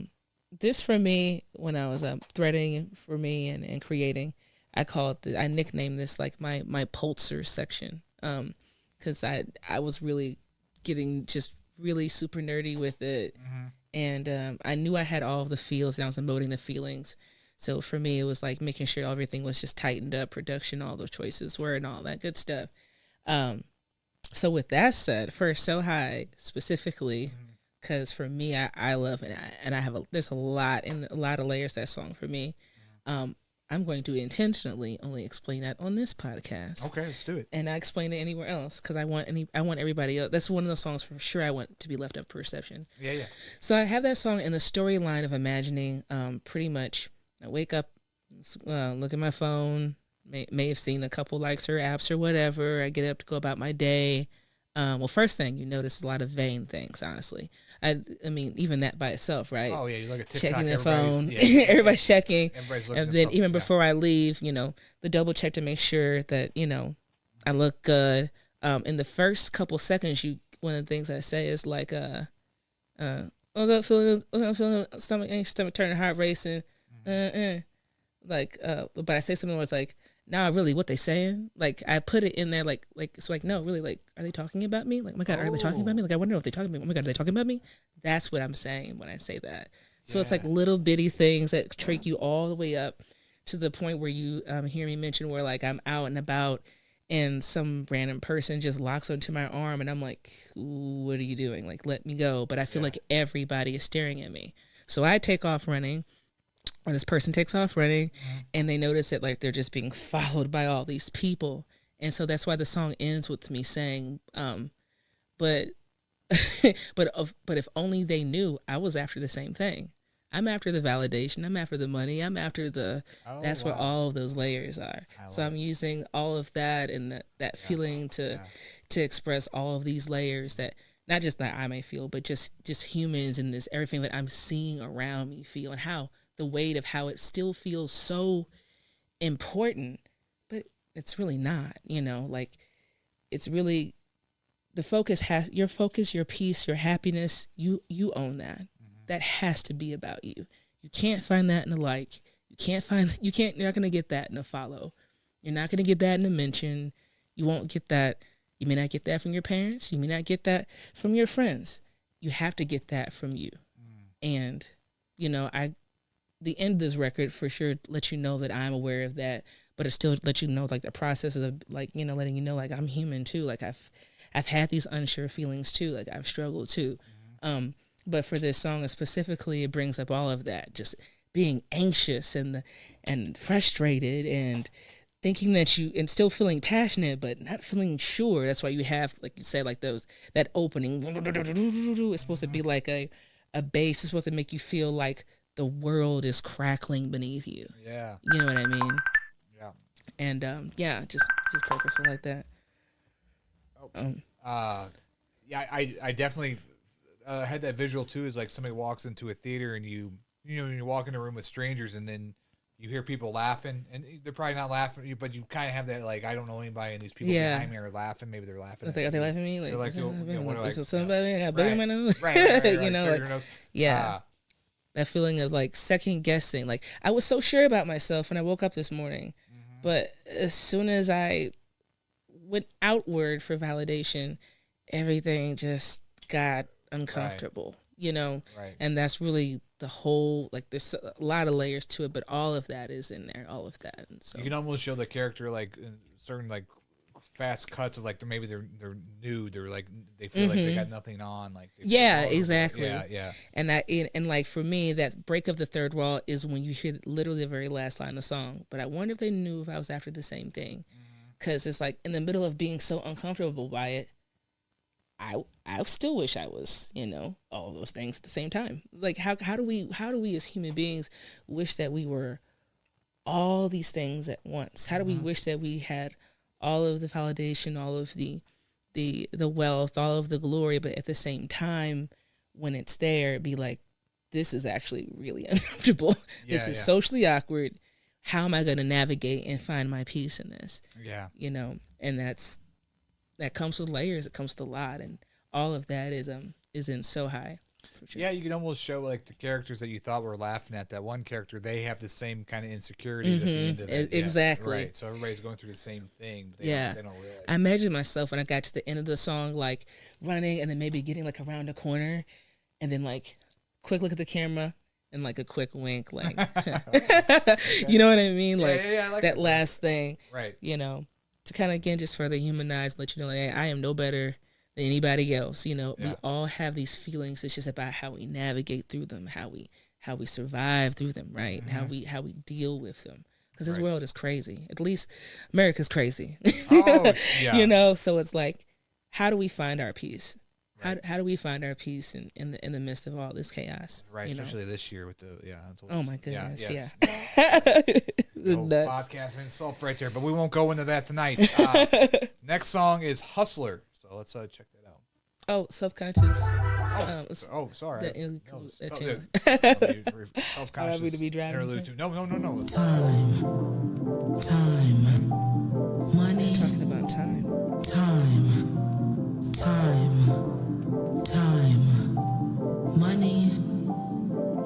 This for me, when I was threading for me and creating, I nicknamed this like my Pulsar section, because I was really getting just really super nerdy with it, and I knew I had all of the feels and I was emoting the feelings. So for me, it was like making sure everything was just tightened up, production, all those choices were, and all that good stuff. So with that said, for So High specifically, because for me, I love it, and I have there's a lot of layers to that song for me. I'm going to intentionally only explain that on this podcast. Okay, let's do it. And I explain it anywhere else because I want everybody else. That's one of the songs for sure I want to be left up perception. Yeah. So I have that song in the storyline of imagining pretty much I wake up, look at my phone, may have seen a couple likes or apps or whatever. I get up to go about my day. Well, first thing you notice a lot of vain things, honestly. I mean, even that by itself, right? Oh, yeah, you look at TikTok, checking the phone. Yeah. Everybody's checking. Everybody's looking and at then something, even before I leave, you know, the double check to make sure that, you know, I look good. In the first couple seconds, one of the things I say is like, I'm feeling stomach turning, heart racing. Like, but I say something where it's like, nah, really, what they saying? Like, I put it in there, like, it's like, no, really, like, are they talking about me? Like, oh my God, are they talking about me? Like, I wonder if they're talking about me. Oh my God, are they talking about me? That's what I'm saying when I say that. So it's like little bitty things that take you all the way up to the point where you hear me mention where, like, I'm out and about and some random person just locks onto my arm and I'm like, what are you doing? Like, let me go. But I feel like everybody is staring at me. So I take off running. Or this person takes off running and they notice that like they're just being followed by all these people. And so that's why the song ends with me saying, but if only they knew I was after the same thing. I'm after the validation. I'm after the money. I'm after that's where all of those layers are. So I'm using all of that and that feeling to express all of these layers that not just that I may feel, but just humans and this, everything that I'm seeing around me feel, and how the weight of how it still feels so important, but it's really not, you know, like it's really the focus your peace, your happiness, you own that. That has to be about you. You can't find that in a like. You're not going to get that in a follow. You're not going to get that in a mention. You won't get that. You may not get that from your parents. You may not get that from your friends. You have to get that from you. And, you know, the end of this record for sure lets you know that I'm aware of that, but it still lets you know like the processes of like, you know, letting you know like I'm human too. Like I've had these unsure feelings too. Like I've struggled too. But for this song specifically, it brings up all of that, just being anxious and frustrated and thinking that and still feeling passionate, but not feeling sure. That's why you have, like you said, like that opening. It's supposed to be like a bass. It's supposed to make you feel like the world is crackling beneath you. Yeah. You know what I mean? Yeah. And just purposeful like that. I definitely had that visual too. Is like somebody walks into a theater and you walk in a room with strangers and then you hear people laughing and they're probably not laughing at you, but you kind of have that like, I don't know anybody and these people behind me are laughing. Maybe they're laughing. Are they laughing at me? Like, they're like, is there somebody? I got booger in my nose. Right. You know, like, yeah. That feeling of like second guessing. Like I was so sure about myself when I woke up this morning, but as soon as I went outward for validation, everything just got uncomfortable, you know? Right. And that's really the whole, like there's a lot of layers to it, but all of that is in there, all of that. And so you can almost show the character like in certain like fast cuts of like they're nude, they're like they feel like they got nothing on, like exactly. Yeah. And like for me, that break of the third wall is when you hear literally the very last line of the song. But I wonder if they knew if I was after the same thing, because it's like in the middle of being so uncomfortable by it, I still wish I was, you know, all those things at the same time. Like how do we as human beings wish that we were all these things at once? How do we wish that we had all of the validation, all of the wealth, all of the glory, but at the same time, when it's there, it'd be like, this is actually really uncomfortable. This is socially awkward. How am I going to navigate and find my peace in this? Yeah. You know, and that comes with layers. It comes with a lot, and all of that is in So High. For sure. Yeah, you can almost show like the characters that you thought were laughing at. That one character, they have the same kind of insecurities at the end of it. Exactly. Right. So everybody's going through the same thing. They don't realize. I imagine myself when I got to the end of the song, like running and then maybe getting like around a corner, and then like quick look at the camera and like a quick wink, like you know what I mean? Like, like that last thing, right? You know, to kind of again just further humanize, let you know, like, hey, I am no better than anybody else. You know, we all have these feelings. It's just about how we navigate through them, how we survive through them, right? How we deal with them. Because this world is crazy. At least America's crazy. Oh, yeah. You know, so it's like, how do we find our peace? Right. How do we find our peace in the midst of all this chaos? Right, especially this year with the oh my goodness, yes. Nuts. Podcast insult right there, but we won't go into that tonight. Next song is Hustler, so let's check that out. Oh, Subconscious. Sorry. Self-conscious. To be driving. No. Time, money. Talking about time. Money,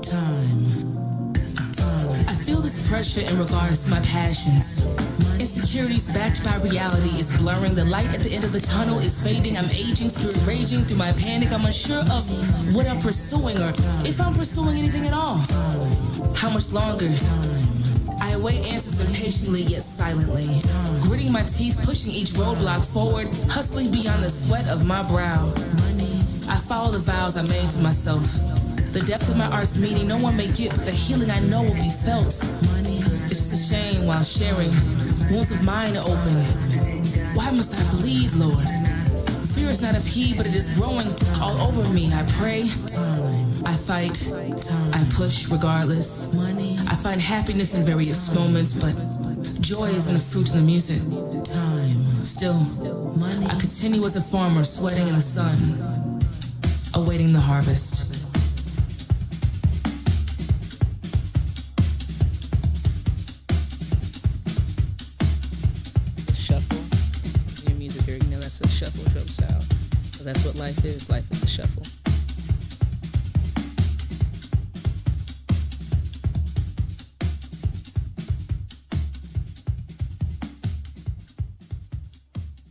time. I feel this pressure in regards to my passions. Insecurities backed by reality is blurring. The light at the end of the tunnel is fading. I'm aging, spirit raging through my panic. I'm unsure of what I'm pursuing or if I'm pursuing anything at all. How much longer? I await answers impatiently yet silently. Gritting my teeth, pushing each roadblock forward, hustling beyond the sweat of my brow. I follow the vows I made to myself. The depth of my art's meaning no one may get, but the healing I know will be felt. It's the shame while sharing. Wounds of mine are open. Why must I bleed, Lord? Fear is not of he, but it is growing all over me. I pray. I fight. I push regardless. I find happiness in various moments, but joy is in the fruit of the music. Still, I continue as a farmer, sweating in the sun, awaiting the harvest. Shuffle in your music, you know that's a shuffle drum style. Because that's what life is. Life is a shuffle.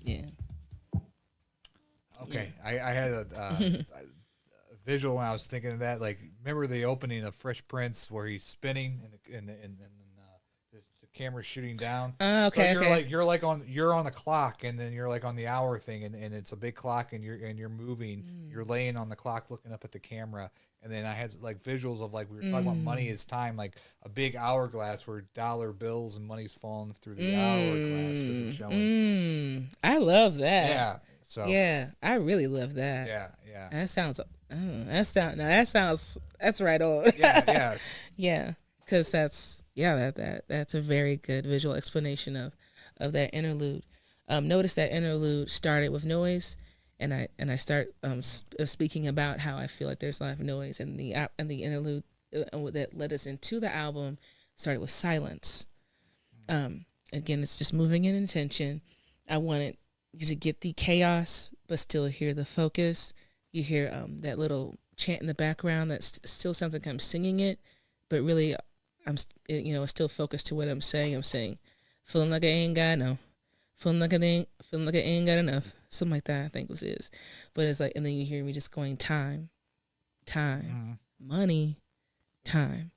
Yeah. Okay, yeah. I had a visual when I was thinking of that. Like, remember the opening of Fresh Prince where he's spinning and the camera's shooting down. Okay. So you're on the clock, and then you're like on the hour thing, and it's a big clock, and you're moving. You're laying on the clock, looking up at the camera, and then I had like visuals of like we were talking about money is time, like a big hourglass where dollar bills and money's falling through the hourglass because it's showing. I love that. Yeah. So yeah, I really love that. Yeah. That sounds. That's right on. Yeah. Yeah, because that's a very good visual explanation of that interlude. Notice that interlude started with noise, and I start speaking about how I feel like there's a lot of noise, and the interlude that led us into the album started with silence. Again, it's just moving in intention. I wanted you to get the chaos, but still hear the focus. You hear that little chant in the background that still sounds like I'm singing it, but really, it's still focused to what I'm saying. I'm saying, feeling like I ain't got no, feeling like I ain't got enough, something like that. I think was his, but it's like, and then you hear me just going time, money, time.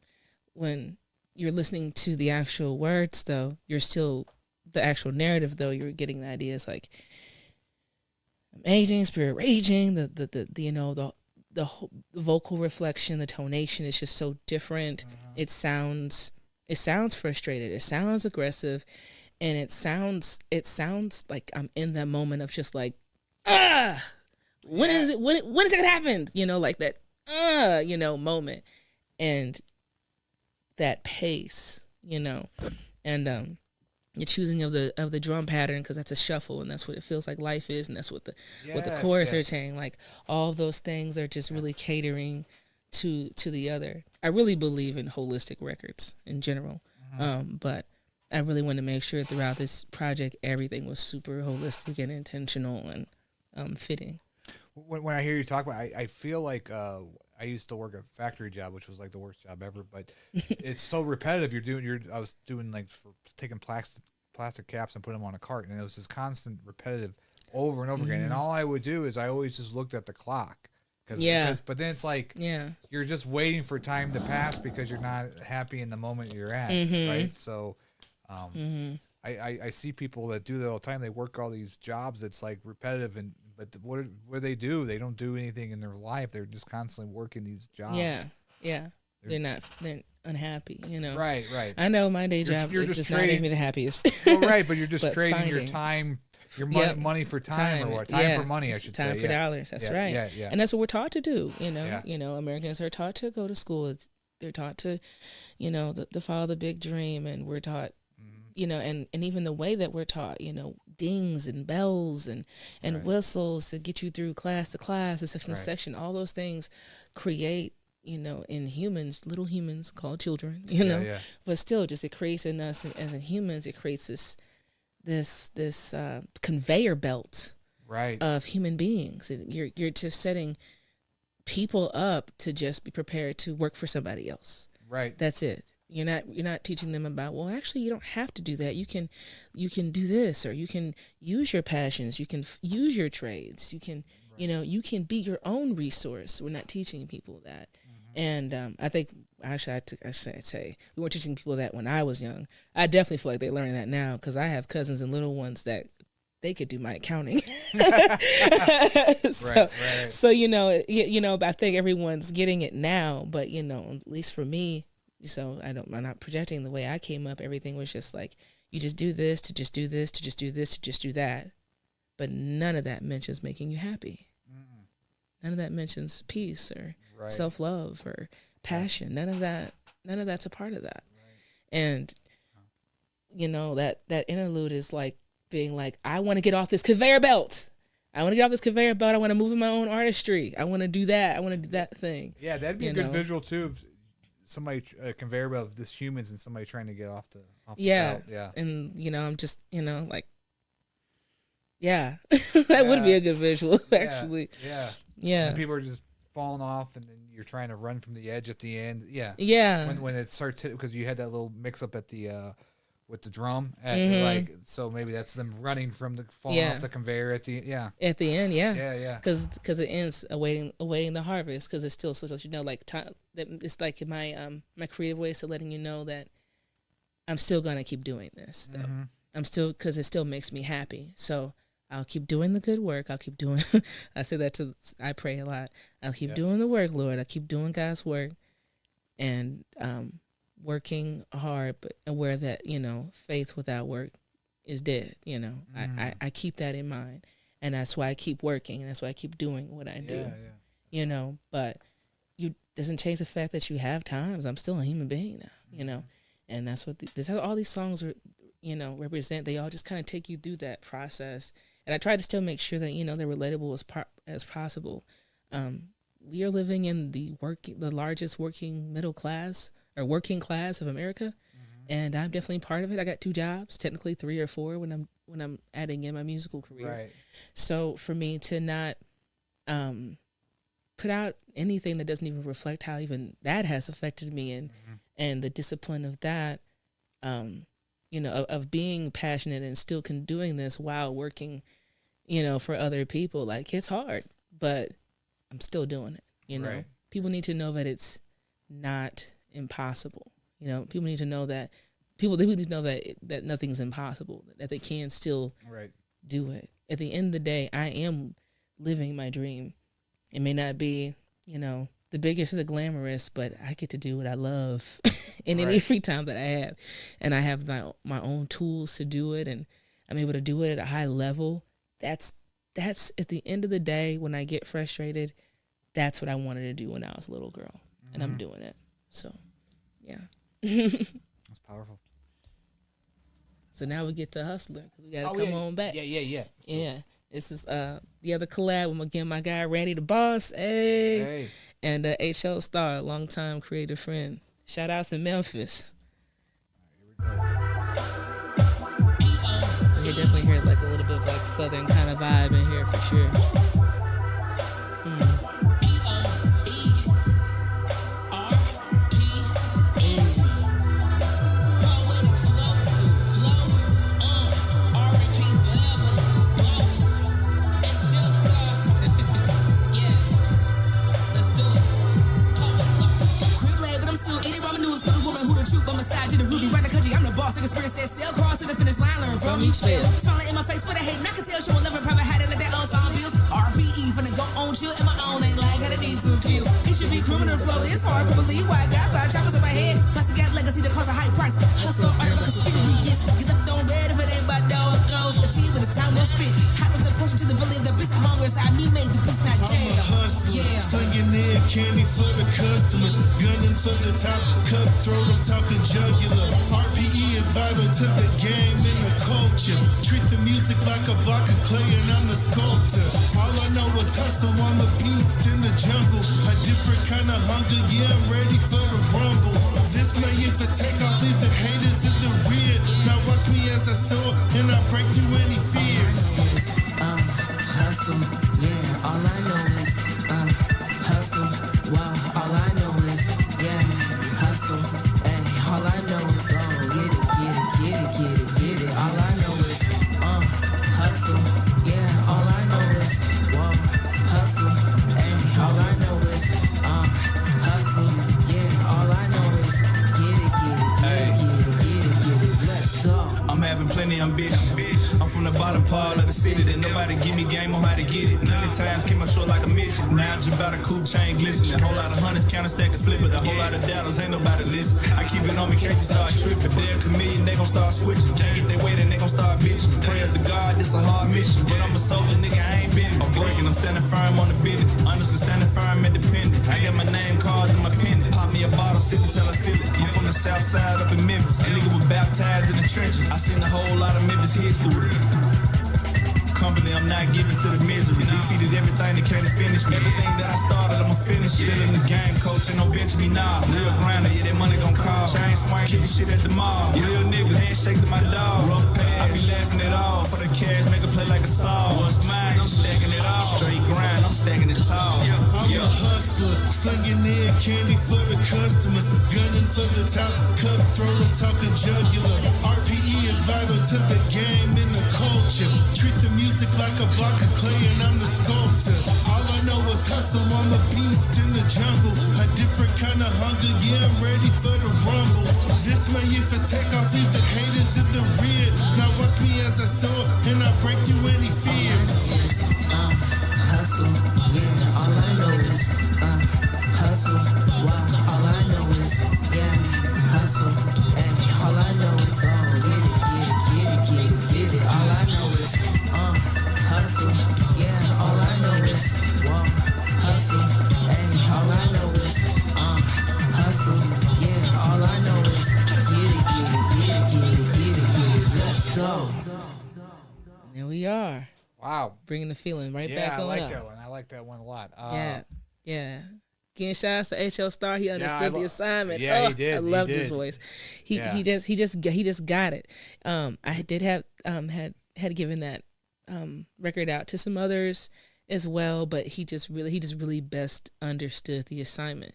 When you're listening to the actual words, though, you're still the actual narrative. Though you're getting the idea. It's like I'm aging, spirit raging. The vocal reflection, the tonation is just so different. It sounds frustrated. It sounds aggressive, and it sounds like I'm in that moment of just like, when is it gonna happen? Like that, moment, and that pace, you know, and the choosing of the drum pattern, because that's a shuffle, and that's what it feels like life is, and that's what the chorus are saying. Like all of those things are just really catering to the other. I really believe in holistic records in general, but I really want to make sure throughout this project everything was super holistic and intentional and fitting. When I hear you talk about it, I feel like I used to work a factory job, which was like the worst job ever, but it's so repetitive. I was doing like taking plastic caps and putting them on a cart, and it was just constant repetitive over and over again. And all I would do is I always just looked at the clock. But then it's like you're just waiting for time to pass because you're not happy in the moment you're at, right? So I see people that do that all the time. They work all these jobs that's like repetitive, but what do they do? They don't do anything in their life. They're just constantly working these jobs. Yeah. They're unhappy, you know. Right. I know my day job you're just not making me the happiest. Well, right, but you're just trading your time, money for time, or what? Time for money, I should say. Time for dollars. That's right. Yeah. And that's what we're taught to do. You know, Americans are taught to go to school. They're taught to, you know, to follow the big dream, and we're taught, you know, and even the way that we're taught, you know, dings and bells and whistles to get you through class to class, and section to section. All those things create, you know, in humans, little humans called children, you know, but still, just it creates in us as humans, it creates this conveyor belt of human beings. You're just setting people up to just be prepared to work for somebody else. Right. That's it. You're not teaching them about, well, actually, you don't have to do that. You can do this, or you can use your passions. You can use your trades. You can, you know, you can be your own resource. We're not teaching people that. And I think I should say we weren't teaching people that when I was young. I definitely feel like they're learning that now, because I have cousins and little ones that they could do my accounting. So you know, I think everyone's getting it now. But you know, at least for me, so I'm not projecting the way I came up. Everything was just like, you just do this to just do this to just do this to just do that. But none of that mentions making you happy. None of that mentions peace or self-love or passion. None of that's a part of that. And you know, that interlude is like being like, I want to get off this conveyor belt. I want to move in my own artistry. I want to do that. I want to do that thing. Yeah, that'd be a good visual too. Somebody, a conveyor belt of just humans and somebody trying to get off the belt. Yeah. And you know, I'm just, you know, like, that would be a good visual, actually. Yeah. And people are just falling off, and then you're trying to run from the edge at the end. Yeah. When it starts hitting, because you had that little mix up at the with the drum, like, so maybe that's them running from the falling off the conveyor at the at the end. Yeah. Because it ends awaiting the harvest, because it's still so you know, like time. It's like my creative ways of letting you know that I'm still gonna keep doing this. Though. I'm still, because it still makes me happy. So I'll keep doing the good work. I'll keep doing. I say that I pray a lot. I'll keep doing the work, Lord. I keep doing God's work, and working hard, but aware that, you know, faith without work is dead. You know, I keep that in mind, and that's why I keep working, and that's why I keep doing what I do. You know, but you doesn't change the fact that you have times. I'm still a human being now. You know, and that's what all these songs are, you know, represent. They all just kind of take you through that process. And I try to still make sure that, you know, they're relatable as possible. We are living in the largest working class of America, and I'm definitely part of it. I got 2 jobs, technically 3 or 4 when I'm adding in my musical career. Right. So for me to not put out anything that doesn't even reflect how even that has affected me, and the discipline of that, you know, of being passionate and still doing this while working, you know, for other people. Like, it's hard, but I'm still doing it. You know, people need to know that it's not impossible. You know, people need to know that that nothing's impossible, that they can still do it. At the end of the day, I am living my dream. It may not be, you know, the biggest or the glamorous, but I get to do what I love in any free time that I have. And I have my own tools to do it, and I'm able to do it at a high level. That's at the end of the day, when I get frustrated, that's what I wanted to do when I was a little girl. And I'm doing it. So, yeah. That's powerful. So now we get to Hustler because we got to come on back. Yeah. Yeah. This is the other collab with again my guy Randy the Boss, hey. And H.O. Star, longtime creative friend. Shout outs in Memphis. You definitely hear like a little bit of like southern kind of vibe in here for sure. Each fail. Smiling in my face with a hate, and I can tell showing love and private had it like that old song bills. RPE finna go on chill in my own ain't like how the need to feel. It should be criminal flow, it's hard to believe why I got 5 choppers in my head. Plus I got legacy that cause a high price. Hustle, art like a serious. Get left on red if it ain't by dog goes. Achieve with it's time well spent. Hot with the portion to the belly of the bitch hunger inside me made the bitch not dead. I'm a hustler, slinging in candy for the customers. Gunning for the top, cutthroat, I'm talking jugular. RPE is vital to the game and the culture. Treat the music like a block of clay and I'm the sculptor. All I know is hustle, I'm a beast in the jungle. A different kind of hunger, yeah, I'm ready for the rumble. This may is a takeoff, leave the haters in the rear. Now watch me as I soar and I break through any fears. Hustle, yeah, all I know is hustle, wow, all I know is, yeah, hustle, hey, all I know is go, get it, all I know is, hustle, yeah, all I know is, whoa, hustle, hey, all I know is, hustle, yeah, all I know is, get it, let's go. I'm having plenty ambition. I'm from the bottom part of the city that nobody give me game on how to get it. Many times came up short like a midget. Now I'm about a coupe chain glistening. Whole lot of hundreds, counter stack and flip it. A whole lot of dollars, ain't nobody listen. I keep it on me in case they start tripping. They're a chameleon, they gon' start switching. Can't get their way, then they gon' start bitching. Pray up to God, this a hard mission. But I'm a soldier, nigga, I ain't been. I'm breaking, I'm standing firm on the business. Honestly, standing firm, independent. I got my name carved in my pendant. Pop me a bottle, sip it till I feel it. I'm from the south side up in Memphis. A nigga was baptized in the trenches. I seen a whole lot of Memphis history. Company, I'm not giving to the misery. Defeated everything that came to finish me. Everything that I started, I'ma finish. Still in the game, coach, ain't no bench me now. Real grinder, yeah, that money gon' call. Chain swing, kicking shit at the mall. Real nigga, handshake to my dog. Rough pass, I be laughing it all. For the cash, make a play like a saw. What's mine, I'm stacking it all. Straight grind, I'm stacking it tall. I'm a hustler, slinging in candy for the customers. Gunning for the top, cutthroat, I'm talking jugular. RPE is vital to the game and the culture. Treat the music like a block of clay and I'm the sculptor. All I know is hustle, I'm a beast in the jungle. A different kind of hunger, yeah, I'm ready for the rumble. This may is a takeoff, leave the haters in the rear. Now watch me as I soar and I break through any fears. Hustle, yeah, all I know is, hustle, wow, all I know is, yeah, hustle, hey, all I know is, get it, all I know is, hustle, yeah, all I know is, wow, hustle, hey, all I know is, hustle, yeah, all I know is, get it, let's go. There we are. Wow. Bringing the feeling right back on I like up. that one. I like that one a lot. Yeah. Again, shout out to H.O. Star. He understood the assignment. Yeah, he did. I love his voice. He just got it. I did have had given that record out to some others as well, but he just really best understood the assignment.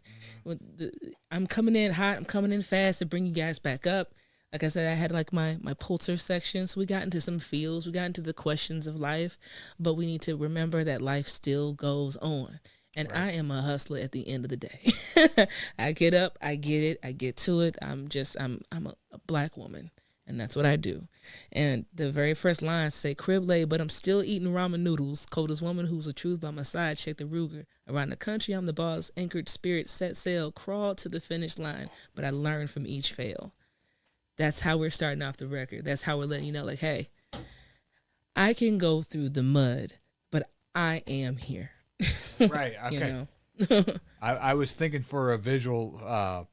I'm coming in hot. I'm coming in fast to bring you guys back up. Like I said, I had like my Pulsar section, so we got into some feels, we got into the questions of life, but we need to remember that life still goes on. And I am a hustler at the end of the day. I get up, I get it, I get to it. I'm a black woman, and that's what I do. And the very first lines say, crib lay, but I'm still eating ramen noodles. Coldest woman who's the truth by my side, check the Ruger. Around the country, I'm the boss, anchored spirit, set sail, crawled to the finish line, but I learned from each fail. That's how we're starting off the record. That's how we're letting you know, like, hey, I can go through the mud, but I am here. Right. Okay. You know? I was thinking for a visual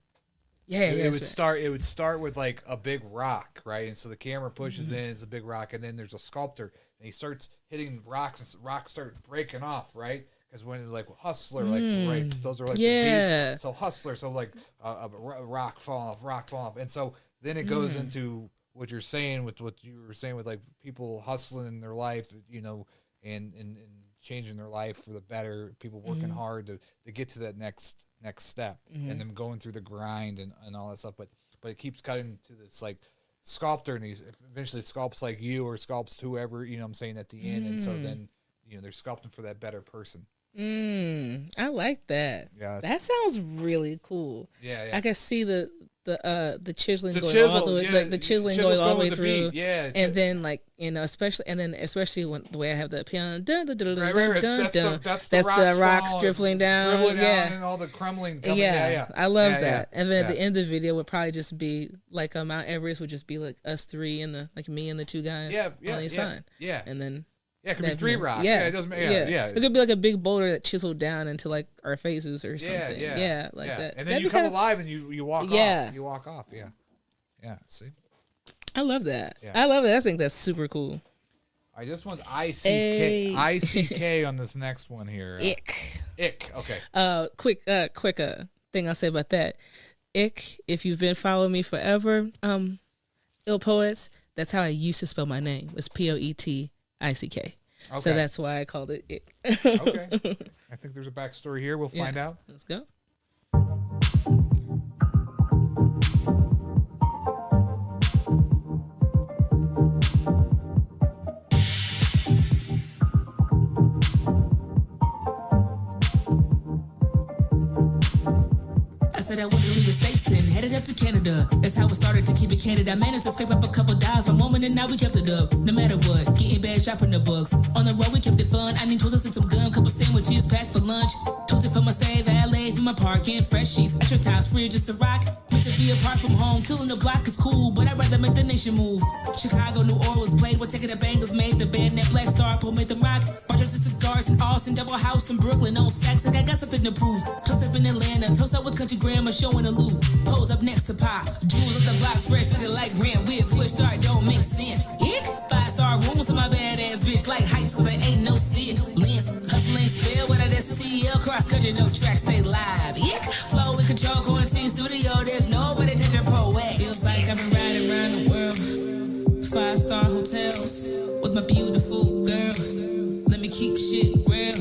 It would start with like a big rock, right? And so the camera pushes in, it's a big rock, and then there's a sculptor, and he starts hitting rocks, and rocks start breaking off, right? Because when like Hustler, like right, those are like the beats. So Hustler, so like a rock falling off, and so then it goes into what you're saying with what you were saying with like people hustling in their life, you know, and changing their life for the better. People working hard to get to that next step, and them going through the grind and all that stuff. But it keeps cutting to this like sculptor, and he eventually sculpts like you or sculpts whoever, you know what I'm saying, at the end. And so then, you know, they're sculpting for that better person. I like that. Yeah, that sounds really cool. Yeah. I can see the chiseling going all the way, like the chiseling going all the way through. Yeah, and then like, you know, especially when the way I have the piano, that's the rocks dribbling down, and all the crumbling. Yeah, I love that. And then at the end of the video would probably just be like Mount Everest would just be like us three and the like me and the two guys on the side. Yeah, and then. Yeah, it could be 3 rocks. Yeah, it doesn't matter. Yeah. It could be like a big boulder that chiseled down into like our faces or something. Yeah, like that. And then you come alive and you walk off. You walk off. Yeah. Yeah. See. I love that. Yeah. I love it. I think that's super cool. I just want ICK on this next one here. Ick. Okay. Quick thing I'll say about that. Ick. If you've been following me forever, Ill Poets. That's how I used to spell my name. It's Poetiq. Okay. So that's why I called it Ick. Okay. I think there's a backstory here. We'll find out. Let's go. I said I wanted to leave the States, then headed up to Canada. That's how it started, to keep it candid. I managed to scrape up a couple dials one moment, and now we kept it up. No matter what, getting bad, shopping the books. On the road, we kept it fun. I need toasters and some gum, couple sandwiches packed for lunch. Toasted for my stay, valet for my parking, fresh sheets, extra times, fridge, just a rock. Meant to be apart from home, killing the block is cool, but I'd rather make the nation move. Chicago, New Orleans played, we're taking the Bangles, made the band that Black Star, Poe made them rock. Barters and cigars in Austin, Double House in Brooklyn, on Saks, like I got something to prove. Toast up in Atlanta, toast up with country grandma, showing a loop. Pose up next to Pop, jewels up the box, fresh looking like Grant Whip, push start, don't make sense. Ick, 5-star rooms with my badass bitch, like heights, cause there ain't no sit. Lens, hustling, spell without STL, cross country, no track, stay live. Ick, flow in control, quarantine studio, there's nobody touch a poet. Feels like I've been riding around the world, 5-star hotels, with my beautiful girl. Let me keep shit real.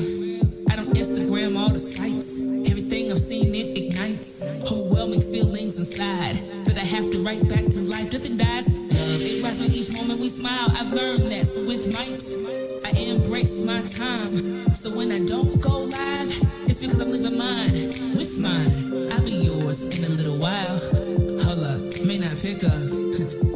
I don't Instagram all the sites. Everything I've seen, it ignites overwhelming feelings inside that I have to write back to life. Nothing dies. Love, it rises with each moment we smile. I've learned that, so with might, I embrace my time. So when I don't go live, it's because I'm living mine with mine. I'll be yours in a little while. Hold up, may not pick up,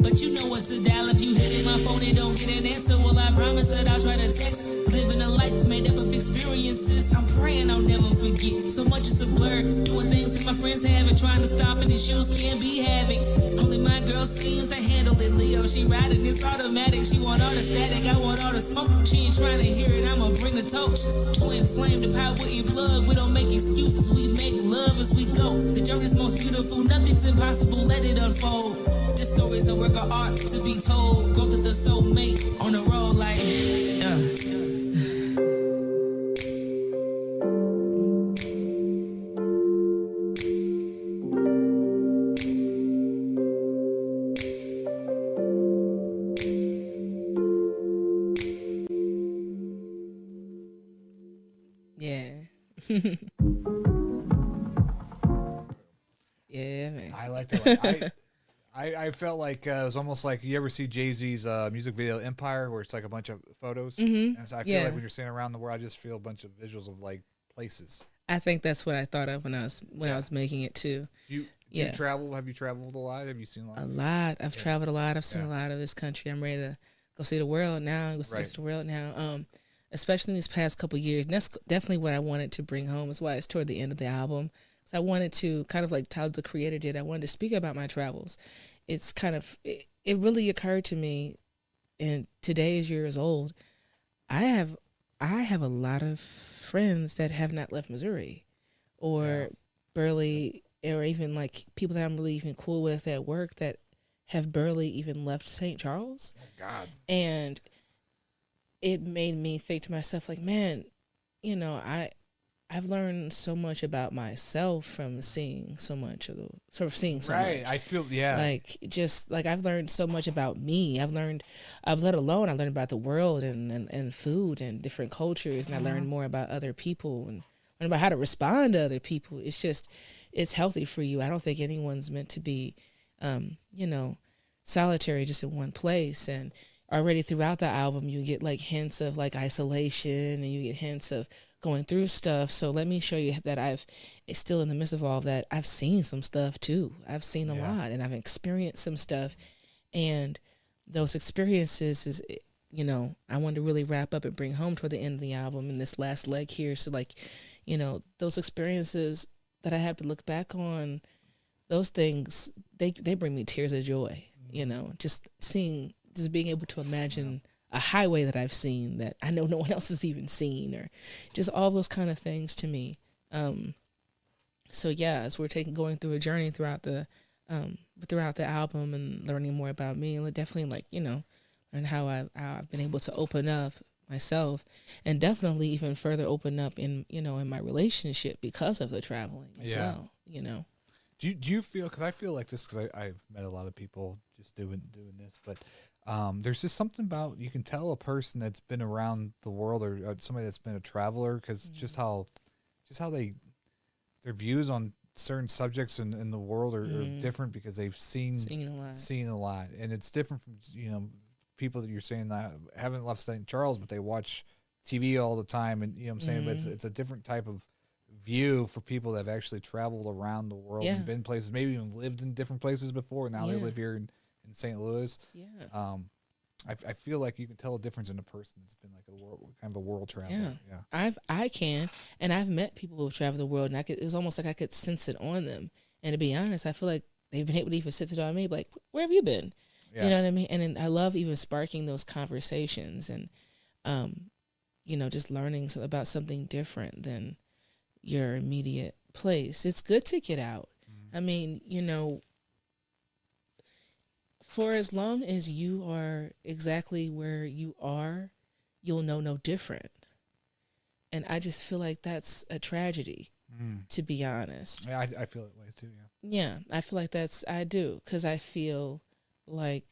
but you know what to dial. If you hit my phone and don't get an answer, well, I promise that I'll try to text. Living a life made up of experiences, I'm praying I'll never forget. So much is a blur, doing things that my friends haven't, trying to stop and these shoes can't be having. Only my girl seems to handle it, Leo. She riding, it's automatic. She want all the static, I want all the smoke. She ain't trying to hear it, I'ma bring the torch. Twin flame, the power we plug. We don't make excuses, we make love as we go. The journey's most beautiful, nothing's impossible, let it unfold. This story's a work of art to be told. Go to the soulmate on the road like, Yeah, man. I like that. I felt like it was almost like, you ever see Jay-Z's music video Empire, where it's like a bunch of photos? And so I feel like when you're standing around the world, I just feel a bunch of visuals of like places. I think that's what I thought of when I was making it too. You travel? Have you traveled a lot? Have you seen a lot? A lot. I've traveled a lot. I've seen a lot of this country. I'm ready to go see the world now. Go see the world now. Especially in these past couple of years. And that's definitely what I wanted to bring home. Is why it's toward the end of the album. So I wanted to, kind of like Tyler the Creator did, I wanted to speak about my travels. It's kind of, it really occurred to me, and today is years old, I have a lot of friends that have not left Missouri, or barely or even like people that I'm really even cool with at work that have barely even left St. Charles. Oh God. And it made me think to myself, like, man, you know, I've learned so much about myself from seeing so much of seeing so much. Right. I feel, yeah. Like, just like I've learned so much about me. I learned about the world and food and different cultures, and I learned more about other people and learned about how to respond to other people. It's healthy for you. I don't think anyone's meant to be, you know, solitary just in one place. And already throughout the album, you get like hints of like isolation, and you get hints of going through stuff. So let me show you that it's still in the midst of all of that. I've seen some stuff too. I've seen a lot, and I've experienced some stuff. And those experiences is, you know, I wanted to really wrap up and bring home toward the end of the album in this last leg here. So like, you know, those experiences that I have to look back on, those things, they bring me tears of joy, you know, just being able to imagine a highway that I've seen that I know no one else has even seen, or just all those kind of things to me. So yeah, as we're going through a journey throughout the album and learning more about me, and definitely like, you know, and how I've been able to open up myself, and definitely even further open up in, you know, in my relationship because of the traveling as well, you know. Do you feel, because I feel like this, because I've met a lot of people just doing this, but there's just something about, you can tell a person that's been around the world, or somebody that's been a traveler, because just how their views on certain subjects in the world are different, because they've seen a lot, and it's different from, you know, people that you're saying that haven't left St. Charles, but they watch TV all the time, and you know what I'm saying, but it's a different type of view for people that have actually traveled around the world and been places, maybe even lived in different places before, and now they live here in St. Louis. I feel like you can tell a difference in a person that's been like kind of a world traveler. I can, and I've met people who have traveled the world, and it's almost like I could sense it on them. And to be honest, I feel like they've been able to even sense it on me, like, where have you been? You know what I mean? And I love even sparking those conversations, and you know, just learning about something different than your immediate place. It's good to get out. I mean, you know, for as long as you are exactly where you are, you'll know no different. And I just feel like that's a tragedy, to be honest. Yeah, I feel that way too, Yeah, I feel like I do, because I feel like,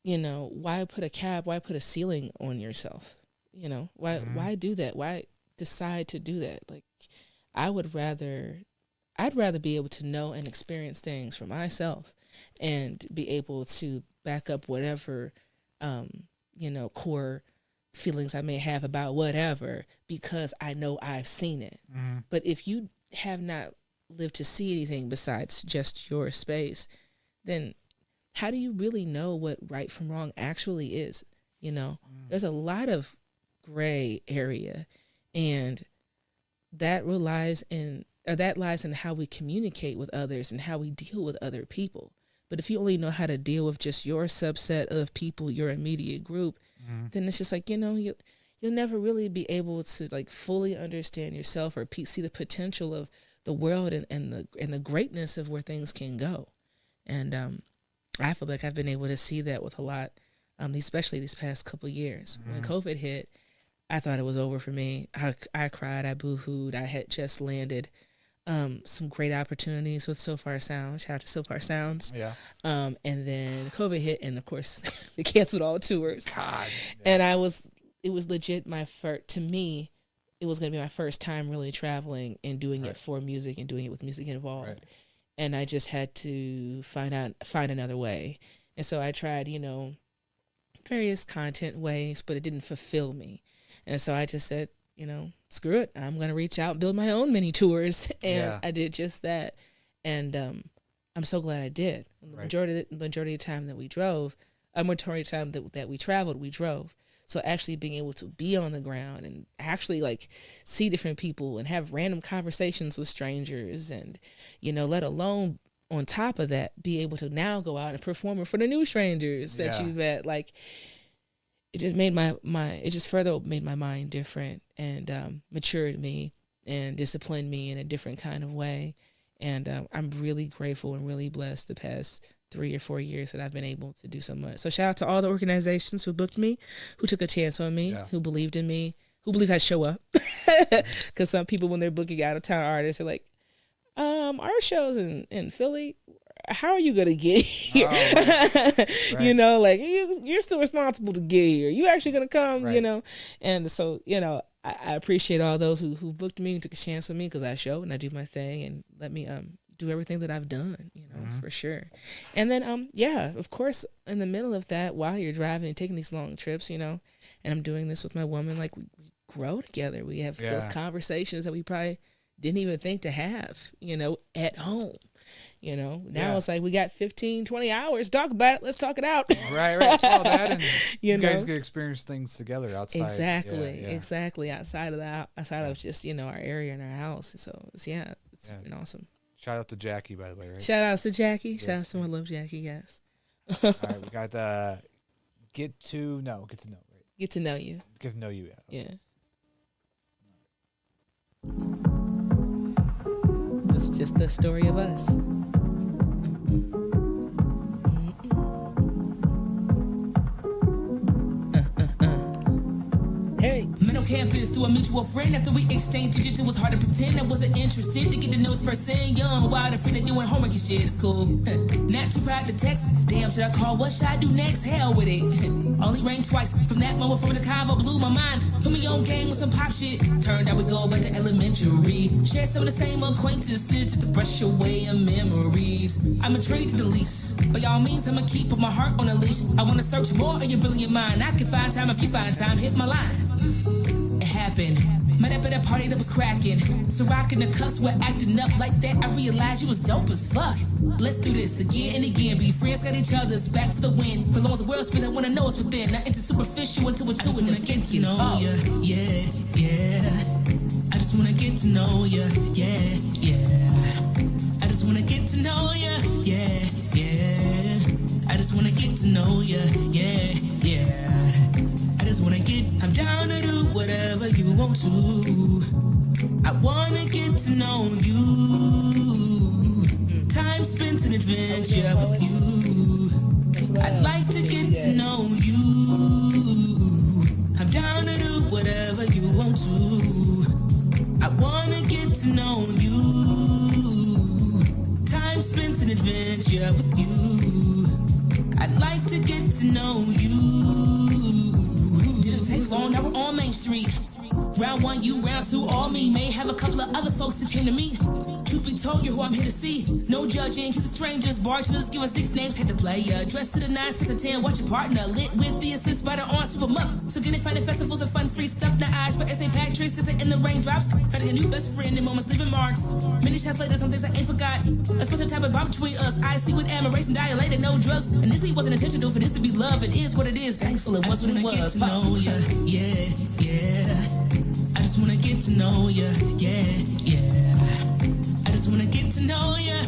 you know, why put a ceiling on yourself? You know, why do that? Why decide to do that? Like, I'd rather be able to know and experience things for myself, and be able to back up whatever, you know, core feelings I may have about whatever, because I know I've seen it. But if you have not lived to see anything besides just your space, then how do you really know what right from wrong actually is? You know, there's a lot of gray area, and that lies in how we communicate with others and how we deal with other people. But if you only know how to deal with just your subset of people, your immediate group, then it's just like, you know, you'll never really be able to like fully understand yourself, or see the potential of the world and the greatness of where things can go. And I feel like I've been able to see that with a lot, especially these past couple of years. When COVID hit, I thought it was over for me. I cried, I boo-hooed. I had just landed some great opportunities with So Far Sound. Shout out to So Far Sounds. And then COVID hit, and of course they canceled all tours. And it was legit to me, it was going to be my first time really traveling and doing it for music and doing it with music involved. And I just had to find another way. And so I tried, you know, various content ways, but it didn't fulfill me. And so I just said, you know, screw it. I'm going to reach out and build my own mini tours. And I did just that. And I'm so glad I did. The majority of the time that we drove, majority of the time that we traveled, we drove. So actually being able to be on the ground and actually like see different people and have random conversations with strangers, and, you know, let alone on top of that, be able to now go out and perform for the new strangers that you've met. Like, it just made it just further made my mind different, and matured me and disciplined me in a different kind of way. And I'm really grateful and really blessed the past 3 or 4 years that I've been able to do so much. So shout out to all the organizations who booked me, who took a chance on me, who believed in me, who believed I'd show up. Because some people, when they're booking out of town artists, are like, our show's in Philly. How are you gonna get here? Right. You know, like you're still responsible to get here. You actually gonna come? You know, and so I appreciate all those who booked me and took a chance on me, because I show and I do my thing and let me do everything that I've done, for sure. And then of course, in the middle of that, while you're driving and taking these long trips, and I'm doing this with my woman, like we grow together. We have those conversations that we probably didn't even think to have, at home. Now it's like we got 15, 20 hours. Talk about it. Let's talk it out. Right. Well, that and you guys get to experience things together outside. Exactly. Outside of just our area and our house. So it's been awesome. Shout out to Jackie, by the way. Right? Shout out to Jackie. Yes. Shout out to my love Jackie. Yes. All right, we got get to know. Right? Get to know you. Get to know you. Yeah. It's just the story of us. Hey. Met on campus through a mutual friend. After we exchanged digits, it was hard to pretend I wasn't interested to get to know this person. Young, wild, and free to doing homework and shit. It's cool. Not too proud to text. Damn, should I call? What should I do next? Hell with it. Only rang twice. From that moment, from the convo, blew my mind. Put me on game with some pop shit. Turned out we go back to elementary. Share some of the same acquaintances just to brush away your memories. I'm intrigued to the least. By all means, I'ma keep my heart on a leash. I wanna search more of your brilliant mind. I can find time if you find time. Hit my line. It happened. Met up at a party that was cracking. So rocking the cuffs, we're acting up like that. I realized you was dope as fuck. Let's do this again and again. Be friends, got each other's back for the win. For long as the world spins, I wanna know what's within. Not into superficial, into it, to wanna get to know ya. Yeah. I just wanna get to know ya. Yeah. I just wanna get to know ya. Yeah. I just wanna get to know ya. Yeah. I just wanna I'm down to do whatever you want to. I wanna get to know you. Time spent in adventure with you. I'd like to get to know you. I'm down to do whatever you want to. I wanna get to know you. Time spent in adventure with you. I'd like to get to know you. Didn't take long, now we're on Main Street. Round one, you, round two, all me. May have a couple of other folks that came to meet. Truth be told, you're who I'm here to see. No judging, kids are strangers, bartenders, give us nicknames, hit the player. Dressed to the nines, for the 10, watch your partner. Lit with the assist by the arm, swoop 'em up. So get it, finding festivals and fun, free stuff. Now eyes for St. Patrick's, cause in the raindrops. Finding a new best friend in moments, leaving marks. Many shots later, some things I ain't forgot. A special type of bond between us. I see with admiration, dilated, no drugs. Initially wasn't intentional for this to be love. It is what it is, thankful it was what it was. Get to know ya, yeah. I just wanna get to know ya, yeah. I just wanna get to know ya,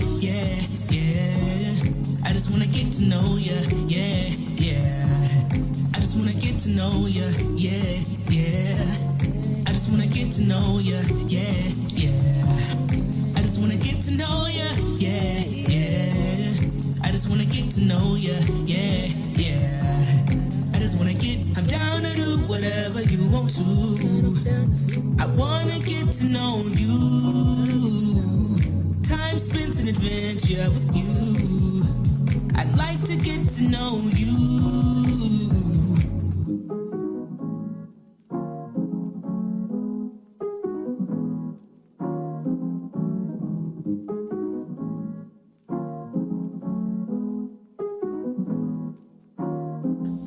yeah. I just wanna get to know ya, yeah. I just wanna get to know ya, yeah. I just wanna get to know ya, yeah. I just wanna get to know ya, yeah. I just wanna get to know ya, yeah. I just wanna I'm down to do whatever you want to. I wanna get to know you. Time spent in adventure with you. I'd like to get to know you.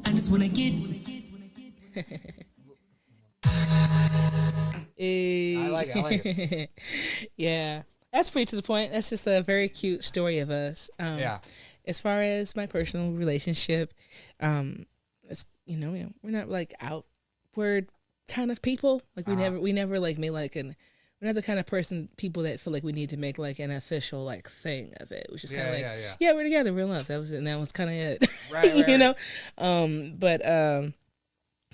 I just wanna get. I like it. Yeah, that's pretty to the point. That's just a very cute story of us. As far as my personal relationship, it's, we're not like outward kind of people. Like we never like made like we're not the kind of people that feel like we need to make like an official like thing of it. It was just kind of we're together, we're in love. That was it. And that was kind of it. Right.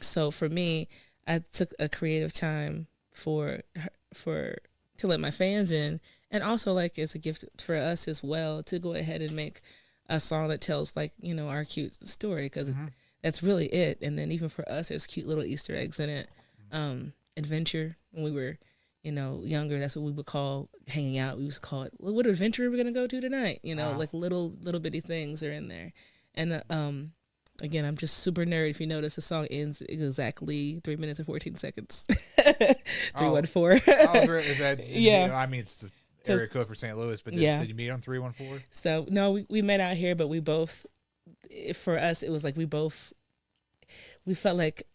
So for me, I took a creative time for to let my fans in, and also like it's a gift for us as well to go ahead and make a song that tells like, you know, our cute story, because that's really it. And then even for us, there's cute little Easter eggs in it. Adventure, when we were, you know, younger, that's what we would call hanging out. We used to call it, well, what adventure are we gonna go to tonight? You know, like little bitty things are in there. And again, I'm just super nerd. If you notice, the song ends exactly 3 minutes and 14 seconds. 314. Is that? Yeah. You know, I mean, it's the area code for St. Louis, but did you meet on 314? So no, we met out here, but we both, for us, it was like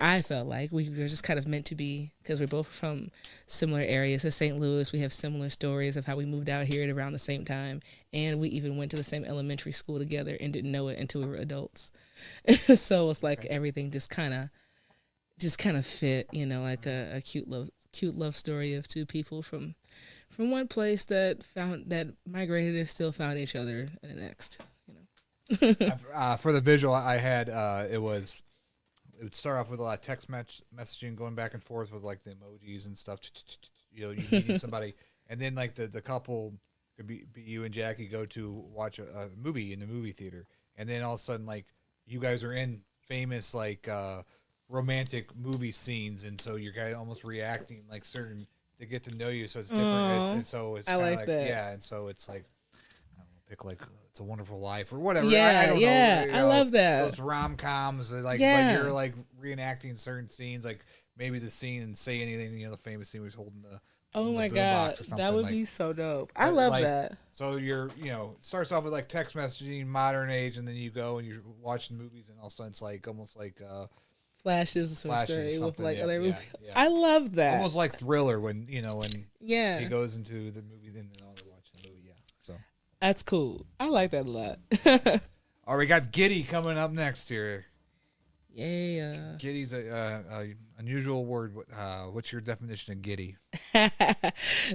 I felt like we were just kind of meant to be, because we're both from similar areas of St. Louis. We have similar stories of how we moved out here at around the same time, and we even went to the same elementary school together and didn't know it until we were adults. So it's like everything just kind of fit, you know, like a cute love story of two people from one place that migrated and still found each other in the next, you know. For the visual I had, it would start off with a lot of text messaging going back and forth with like the emojis and stuff. You know, you meeting somebody, and then like the couple could be you and Jackie go to watch a movie in the movie theater, and then all of a sudden like you guys are in famous like romantic movie scenes, and so you're kind of almost reacting like certain to get to know you, so it's different. And so it's kind of like that. Yeah, and so it's like I don't know, pick like It's a Wonderful Life or whatever. Yeah, I don't know. You know, I love that. Those rom-coms, like when you're like reenacting certain scenes, like maybe the scene and Say Anything, you know, the famous scene was holding the my god, that would be so dope. I love that. So you're, you know, it starts off with like text messaging, modern age, and then you go and you're watching movies, and all of a sudden it's like almost like flashes or story with like other movies. Yeah. I love that. Almost like Thriller when, you know, when he goes into the movie, then they're watching the movie. Yeah, so that's cool. I like that a lot. All right, we got Giddy coming up next here. Yeah. Giddy's a unusual word. What's your definition of giddy?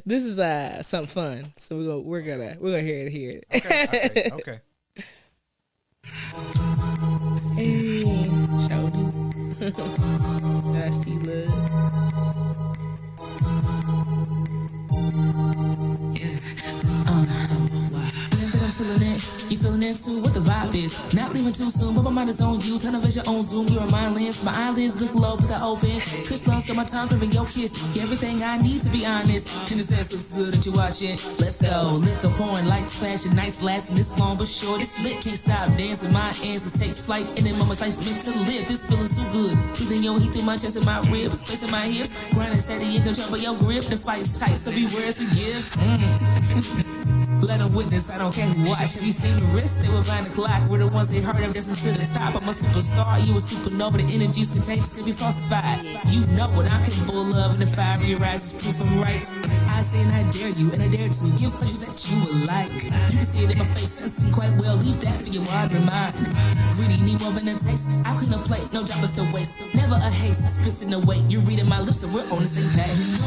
This is something fun, so we're gonna hear it. Okay. Hey, shawty. I see love. You feeling it too? What the vibe is? Not leaving too soon, but my mind is on you. Tunnel vision on Zoom. You're a mind lens. My eyelids look low, but they're open. Kush loves got my tongue craving your kiss. Get everything I need to be honest. And this dance looks good that you watching. Let's go. Liquor pouring, lights flashing, nights lasting this long but short. This lit can't stop dancing. My answers takes flight, and in moments life meant to live. This feeling's too good. Breathing your heat through my chest and my ribs, space in my hips. Grinding steady in control, but your grip. The fight's tight, so beware it's a gift. Let them witness, I don't care who watch. Have you seen the wrist? They were behind the clock. We're the ones they heard of, dancing to the top. I'm a superstar, you a supernova. The energy's contagious, can be falsified. You know what I'm capable of, and the fiery rise is proof I'm right. I say and I dare you, and I dare to give pleasures that you would like. You can see it in my face, sensing quite well. Leave that for your wandering mind. Greedy, need more than a taste. I couldn't play, no job left to waste. Never a haste, spitting away. You're reading my lips, and we're on the same page.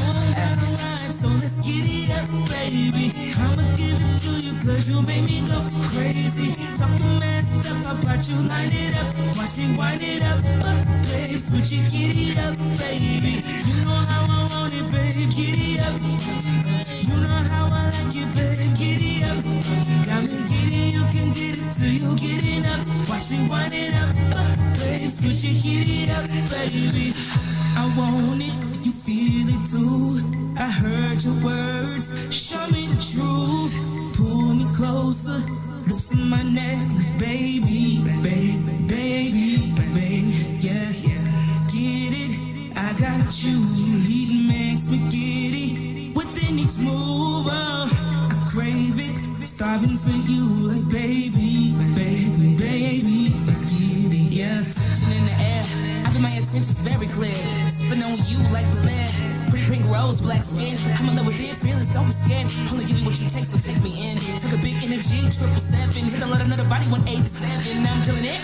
So let's get it up, baby. I'ma give it to you, cause you make me go crazy. Talking mad stuff about you, line it up. Watch me wind it up, babe. Switch it, get it up, baby. You know how I want it, babe. Get it up. You know how I like it, babe. Get it up. Got me getting, you can get it till you get it up. Watch me wind it up, babe. Switch it, get it up, baby. I want it, you feel it too. I heard your words, show me the truth. Pull me closer, lips in my neck, like baby, yeah. Get it, I got you. Heat makes me giddy. Within each move, I crave it. Starving for you, like baby, get it, yeah. Tension in the air, I think my intention's very clear. Spin on you like Belair. Pretty pink rose, black skin. I'm in love with it, fearless, don't be scared. Only give me what you take, so take me in. Took a big energy, 777. Hit the lot another body, 187. Now I'm killing it.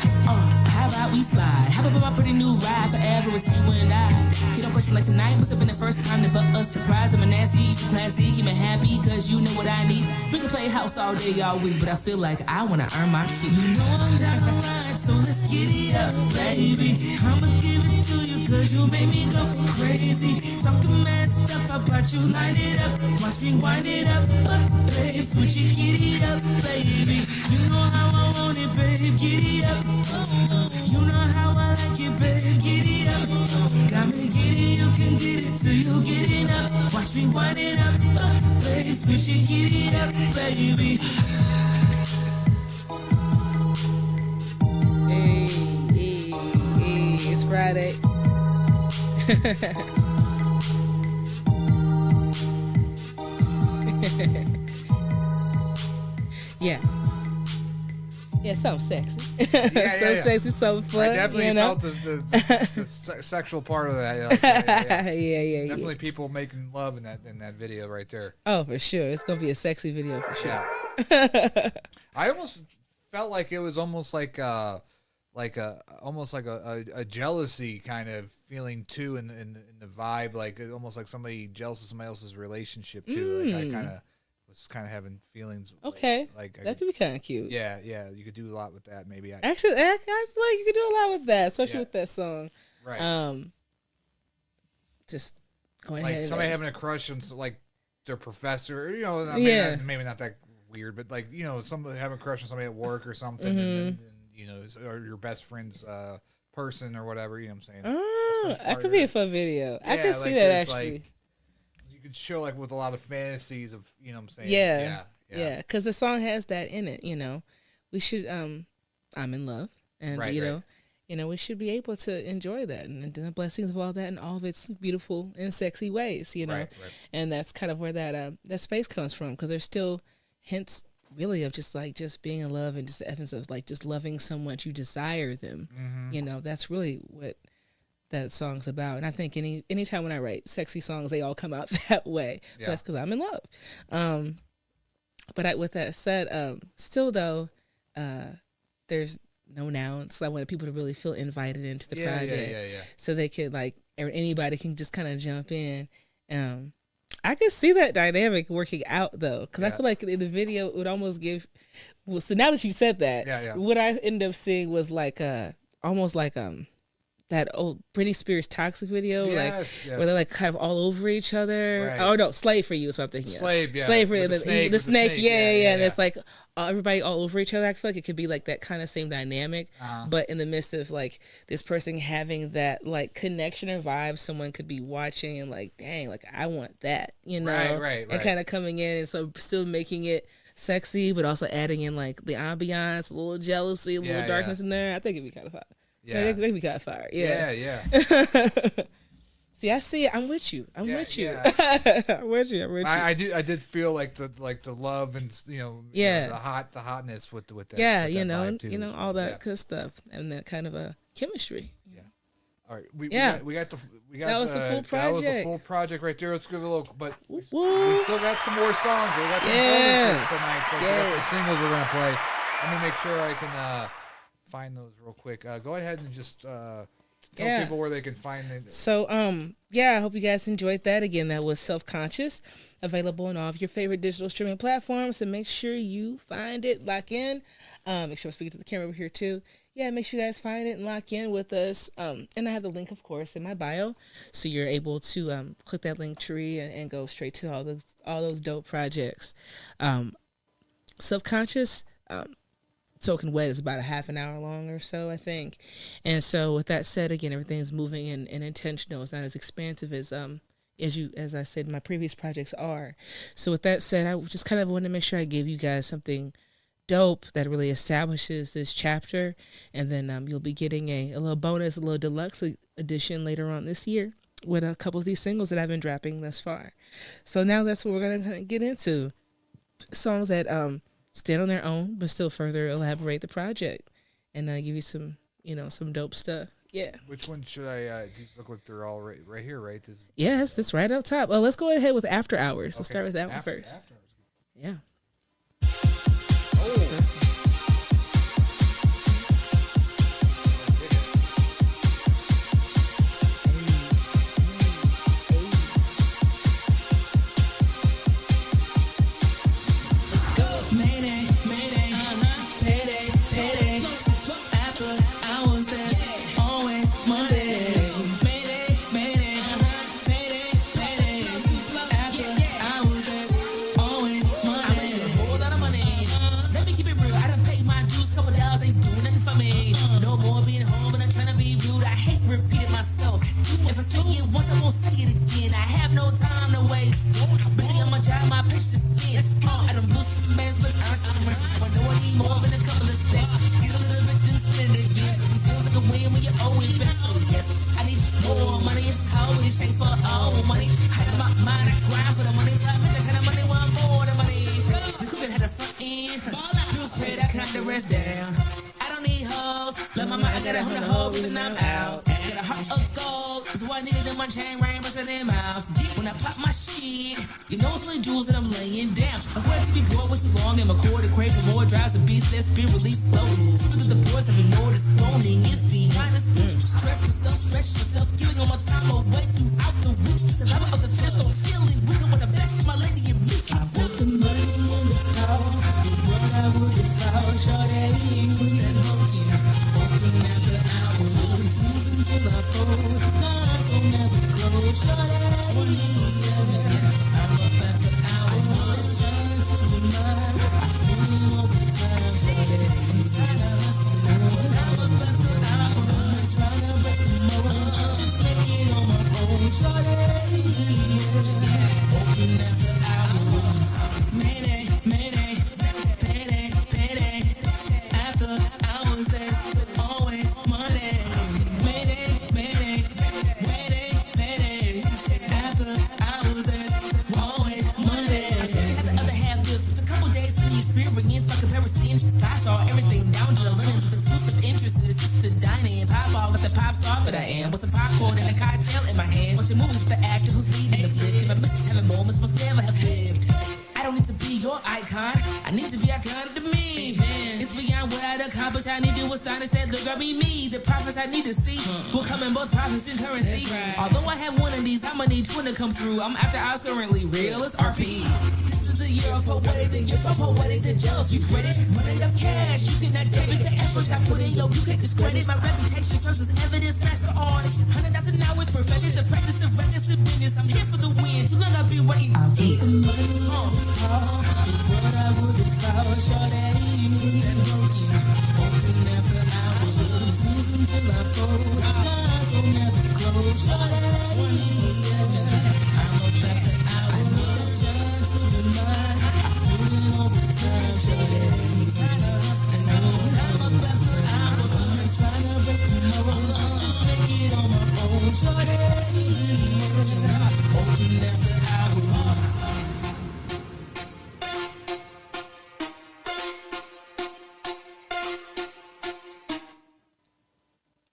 How about we slide? How about my pretty new ride forever with you and I? Get on question like tonight, must have been the first time to fuck a surprise. I'm a nasty, classy, keep me happy, cause you know what I need. We can play house all day, all week, but I feel like I wanna earn my keep. You know I'm down the line, so let's get it up, baby. I'ma give it to you. Cause you make me go crazy. Talking mad stuff about you, line it up. Watch me wind it up, babe. Switch it, get it up, baby. You know how I want it, babe. Get it up. You know how I like it, babe. Get it up. Got me get it, you can get it till you get it up. Watch me wind it up, babe. Switch it, get it up, baby. Hey, hey, hey, it's Friday. Yeah. Yeah, something sexy. Sexy, something fun. I definitely felt the sexual part of that. Like, yeah. Definitely people making love in that video right there. Oh, for sure. It's gonna be a sexy video for sure. Yeah. I almost felt like it was almost like a jealousy kind of feeling too in the vibe, like almost like somebody jealous of somebody else's relationship too. Like I kind of having feelings. Okay, like that could be kind of cute. Yeah, you could do a lot with that. Maybe Actually, I feel like you could do a lot with that, especially with that song. Right. Just going like ahead. Somebody having a crush on like their professor. Maybe not that weird, but like somebody having a crush on somebody at work or something, and or your best friend's person or whatever. You know what I'm saying? Oh, that could be a fun video. I can see that actually. Like, you could show like with a lot of fantasies of what I'm saying. Yeah. Because the song has that in it. We should. I'm in love, and we should be able to enjoy that and the blessings of all that and all of its beautiful and sexy ways. Right. And that's kind of where that space comes from, because there's still hints really of just being in love and just the essence of like just loving someone, you desire them. Mm-hmm. That's really what that song's about. And I think anytime when I write sexy songs, they all come out that way. Yeah. That's because I'm in love. But with that said, still though, there's no nouns. So I wanted people to really feel invited into the project. Yeah. So they could or anybody can just kind of jump in. I could see that dynamic working out though, because I feel like in the video it would almost give. Well, so now that you said that, what I ended up seeing was almost like that old Britney Spears Toxic video, where they're like kind of all over each other. Right. Oh no, Slave for You is what I'm thinking. Slave for You. The snake. Yeah. And it's like everybody all over each other. I feel like it could be like that kind of same dynamic, but in the midst of like this person having that like connection or vibe, someone could be watching and like, dang, like I want that, Right. And kind of coming in and so still making it sexy, but also adding in like the ambiance, a little jealousy, a little darkness in there. I think it'd be kind of fun. Yeah, they be kind of fire. Yeah. See, I see it. I'm with you. I'm with you. I'm with you. I did feel like the love and the hotness with that. Yeah, with that vibe too, all that good stuff and that kind of a chemistry. Yeah. All right. We got that was the full project. That was the full project right there. Let's give it a little. But we still got some more songs. We got some bonuses tonight. So we got some singles we're gonna play. Let me make sure I can. Find those real quick. Go ahead and just tell people where they can find it. So, I hope you guys enjoyed that. Again, that was Self-Conscious, available on all of your favorite digital streaming platforms. So make sure you find it, lock in. Make sure I'm speaking to the camera over here too. Yeah, make sure you guys find it and lock in with us. And I have the link, of course, in my bio, so you're able to click that link tree and go straight to all those dope projects. Self-Conscious. Soaking Wet is about a half an hour long or so, I think. And so with that said, again, everything's moving and intentional. It's not as expansive as I said, my previous projects are. So with that said, I just kind of want to make sure I give you guys something dope that really establishes this chapter. And then you'll be getting a little bonus, a little deluxe edition later on this year with a couple of these singles that I've been dropping thus far. So now that's what we're going to kind of get into. Songs that stand on their own, but still further elaborate the project and give you some, some dope stuff. Yeah. Which one should I? These look like they're all right here, right? Yes, that's right up top. Well, let's go ahead with After Hours. Let's start with that one first. After Hours. Yeah. After hours, there's always Monday. If I say it once, I won't say it again. I have no time to waste. Baby, I'm a job, my patience spin. I don't lose some bands, but earn some mercy. I know I need more than a couple of steps. Get a little bit, then spin it again. It feels like a win when you owe it back. So yes, I need more money. It's always shake for all money. Hide in my mind, I grind for the money. So I make that kind of money, want more than money. You could have the front end. Bills paid, I knock the rest down. I don't need hoes. Love my mind, I got a 100 hoes, and I'm out. Got a heart of gold. That's why I needed in my chain ring, what's in their mouth. When I pop my shit, you know it's little jewels that I'm laying down. I'm glad to be bored with too long, and my core to crave for more drives. The beast that's been released slowly. Look at the boys that ignore this cloning. It's behind us. Stress myself, stretch myself, giving all my time away throughout the week. Survival of the fifth, don't feeling weak. I want the best for my lady and me. I put the money in the car. The world I would have found. Short that monkey. Open after hours. Just refusing till I fold. My eyes don't never close. Short I'm up after hours. I need a chance to the mind. Moving over time. I'm tired of hustling. I'm up after hours. Trying to break the mold. Just make it on my own. Short open after hours. Mayday, mayday, payday, payday. After hours, there's always money. Mayday, mayday, mayday, mayday. After hours, there's always money. I still had the other half lives with a couple days in the experience. My comparison, 5-star everything down to the linens with exclusive interest in the sister dining. Pop ball with the pop star that I am. With some popcorn and a cocktail in my hand. Watching movies with the actor who's leading the flick. And my missus having moments must never have lived. I don't need to be your icon. I need to be iconic to me. It's beyond what I'd accomplish. I need to astonish that look at me. The profits I need to see will come in both profits and currency. Right. Although I have one of these, I'ma need twin to come through. I'm after hours currently real. It's RP. This is the year of poetic. The year for poetic. The jealous you credit. Running up cash. You cannot debit the effort I put in. Yo, you can't discredit. My reputation serves as evidence. Master artist. 100,000 hours perfected. The practice of records and business. I'm here for the win. Too long I've been waiting. I'll put the money on. The world I would have found. Short that broken. Open after hours. Just refusing till I fold. My eyes will never close. Short that I'm up after hours. I need a chance to the mind. Moving over time. Short that tired of hustling. I'm up after hours. I'm trying to break the mold. Just make it on my own. Short that open after hours.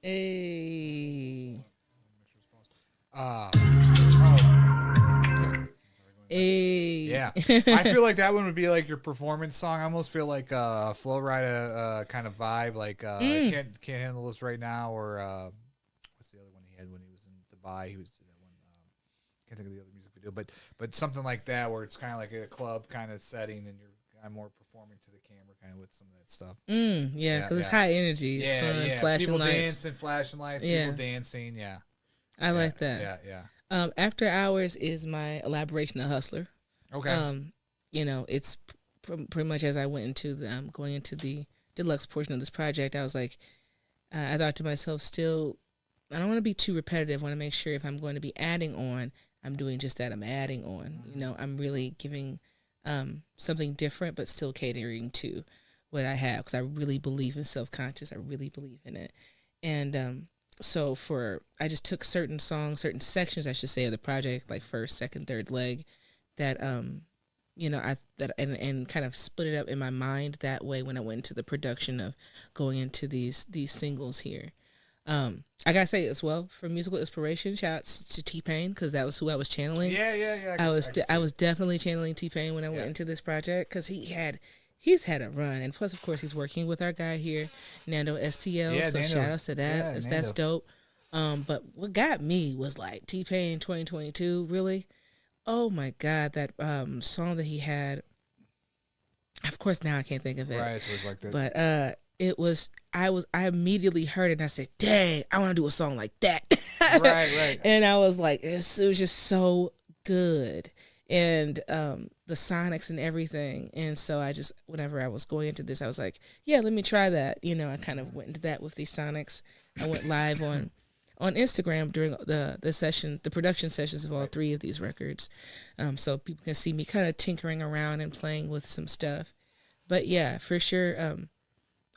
Hey. Yeah. I feel like that one would be like your performance song. I almost feel like Flow Rida kind of vibe. Like can't handle this right now. Or what's the other one he had when he was in Dubai? He was that one. Can't think of the other music video, but something like that where it's kind of like a club kind of setting, and you're kind of more performing to the camera, kind of with some of that stuff. Yeah, because it's high energy. It's fun, flashing people lights. dancing, flashing lights. People dancing. Yeah, I like that. Yeah. After Hours is my elaboration of Hustler. Okay. You know, it's pretty much as I went into the going into the deluxe portion of this project, I was like, I thought to myself, still, I don't want to be too repetitive. I want to make sure if I'm going to be adding on, I'm doing just that. I'm adding on. You know, I'm really giving something different, but still catering to what I have, because I really believe in self-conscious. I really believe in it. And so I just took certain songs, certain sections, I should say, of the project, like first, second, third leg, that you know, and kind of split it up in my mind that way when I went into the production of going into these singles here. I gotta say as well, for musical inspiration, shouts to T-Pain, because that was who I was channeling. Yeah. I was definitely channeling T-Pain when I went into this project, because he's had a run, and plus of course he's working with our guy here, Nando STL. Yeah, so Nando. shout outs to that. Yeah, That's dope. But what got me was like T-Pain 2022. Really, oh my God, that song that he had. Of course, now I can't think of it. Right, so it was like that. But it was. I immediately heard it and I said, "Dang, I want to do a song like that." Right. And I was like, it was just so good, and the sonics and everything. And so I just, whenever I was going into this, I was like, yeah, let me try that. You know, I kind of went into that with these sonics. I went live on on Instagram during the production sessions of all 3 of these records, so people can see me kind of tinkering around and playing with some stuff. But yeah, for sure,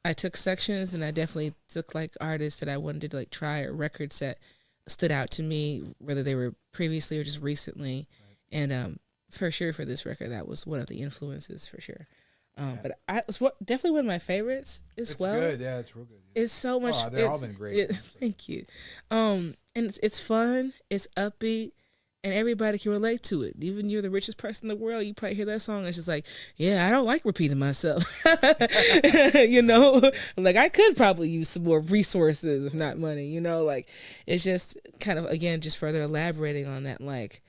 I took sections, and I definitely took like artists that I wanted to like try, or records that stood out to me, whether they were previously or just recently. Right. And for sure, for this record, that was one of the influences for sure. But it was definitely one of my favorites as it's well. Good, yeah, it's real good. Yeah. It's so much. They've all been great. Thank you. And it's fun. It's upbeat. And everybody can relate to it. Even you're the richest person in the world, you probably hear that song and it's just like, yeah, I don't like repeating myself. You know, like I could probably use some more resources, if not money, you know, like it's just kind of, again, just further elaborating on that, like,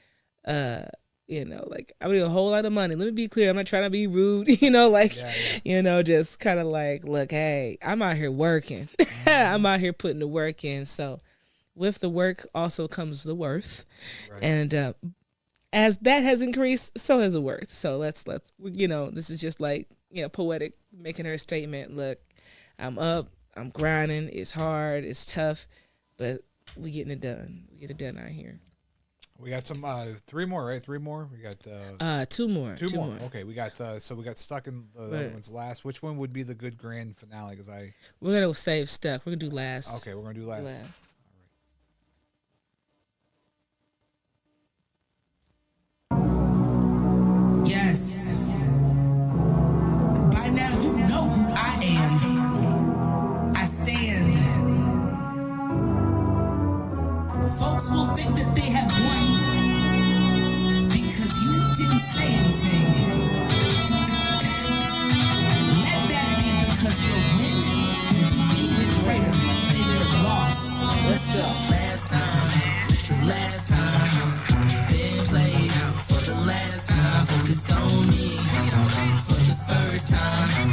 you know, like I need a whole lot of money. Let me be clear. I'm not trying to be rude, you know, like, you know, just kind of like, look, hey, I'm out here working. I'm out here putting the work in. So, with the work also comes the worth, and as that has increased, so has the worth. So let's you know, this is just like, you know, Poetiq making her statement. Look, I'm up, I'm grinding. It's hard, it's tough, but we getting it done. We get it done out here. We got some 3 more, right? 3 more. We got 2 more. 2 more. Okay, we got so we got stuck in the other one's last. Which one would be the good grand finale? Because we're gonna save stuck. We're gonna do last. Okay, we're gonna do last. Yes. By now you know who I am. I stand. Folks will think that they have won because you didn't say anything. Let that be, because your win will be even greater than your loss. Let's go. Last time, this is last time. Been played for the last time. Focused on me for the first time.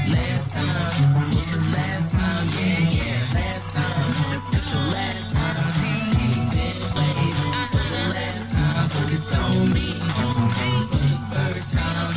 Last time was the last time. Yeah. Last time, it's the last time. Been played for the last time. Focused on me for the first time.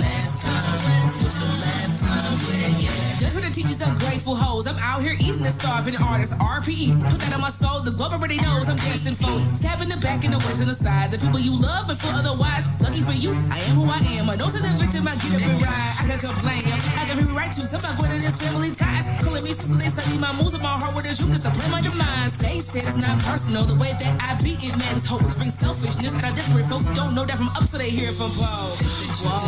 Last time was the last time. Yeah. Just for the teachers, ungrateful hoes. I'm out here eating the starving artist. RPE, put that on my soul. The globe already knows I'm destined for. Stab in the back and the waist on the side. The people you love but for otherwise. Lucky for you, I am who I am. I know to the victim, I get up and ride. I can complain. I have every right to. Somebody going in this family ties. Calling me sister, they study my moves of my heart with a shoe. Just to play my demise. They said it's not personal. The way that I beat it, man, it's hope. It brings selfishness. Kind of desperate folks don't know that from up so they hear it from Paul. Whoa.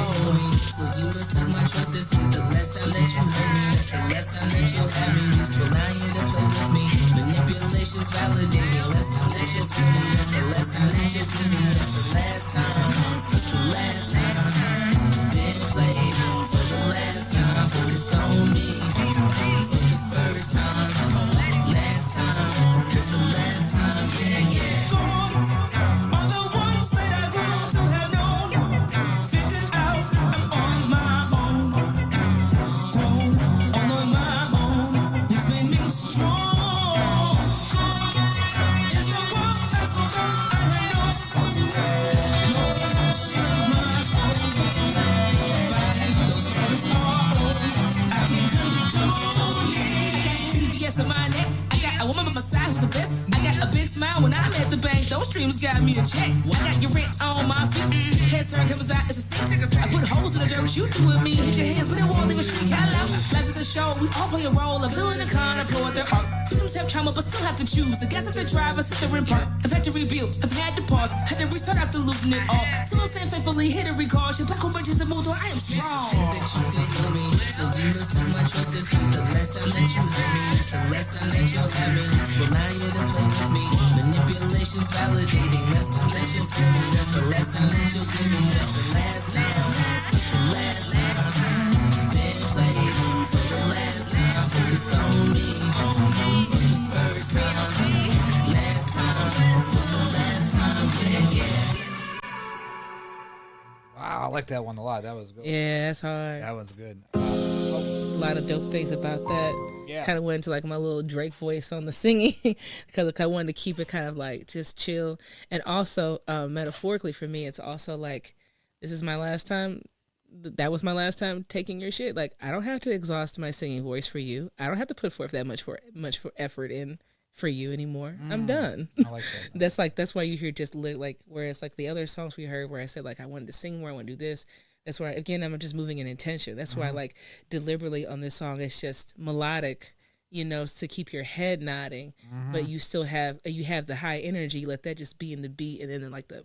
So you mistook my trust this week. The last time that you heard me, that's the last time that you had me. Used to allow you to play with me. Manipulations validating. Last time that you see me, that's the last time that you see me. That's the last time. That's the last time. Been played for the last time. Focused on me for the first time. Last time was the last time. Yeah. Gone are the ones that I grew to have known. Figured out I'm on my own. Grown all on my own. It's made me strong. It's the one that's so good. I had no soul today. Lord, share my soul. I can't control it. Yes, I'm on it. I got a woman by my side who's the best. I got a big smile when I'm at the bank. Those dreams got me a check. I got your rent on my feet. Head turned, cameras out, it's a scene. I put holes in the dirt, shoot you with me. Hit your hands, but it won't leave a street. Hello, life is a show, we all play a role. A villain, a con, a pro at their art. Freedom tap trauma, but still have to choose. The gas of the driver, sister in park. I've had to rebuild, I've had to pause. Had to restart after losing it all. Still stand faithfully, hit a recall. She black on bridges and moved on, I am strong. Think that you can heal me, so you mistook my trust this week. The last time that you heard me, that's the last time that you had me. Used to allow you to play with me. Manipulations validating. Last time that you feel me, that's the last time that you give me. That's the last time. That's the last time. Been played for the last time. Focused on me for the first time. Last time was the last time. Yeah. Wow, I like that one a lot. That was good. Yeah, that's hard. That was good. A lot of dope things about that. Yeah. Kind of went into like my little Drake voice on the singing because I wanted to keep it kind of like just chill. And also, metaphorically for me, it's also like, this is my last time. That was my last time taking your shit. Like, I don't have to exhaust my singing voice for you. I don't have to put forth that much for effort in for you anymore. I'm done. I like that. That's why you hear just like, whereas like the other songs we heard where I said like I wanted to sing more, I want to do this. That's why again I'm just moving in intention. That's why like deliberately on this song it's just melodic, you know, to keep your head nodding, but you still have the high energy. Let that just be in the beat, and then like the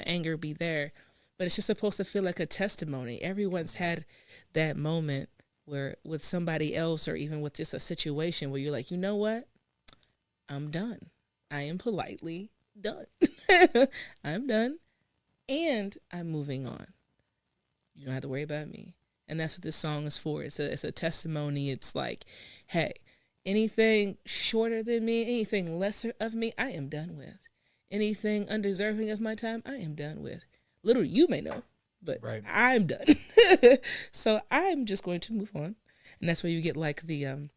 anger be there. But it's just supposed to feel like a testimony. Everyone's had that moment where with somebody else or even with just a situation where you're like, you know what? I'm done. I am politely done. I'm done. And I'm moving on. You don't have to worry about me. And that's what this song is for. It's a testimony. It's like, hey, anything shorter than me, anything lesser of me, I am done with. Anything undeserving of my time, I am done with. Literally, you may know, but I'm done. So I'm just going to move on. And that's where you get like the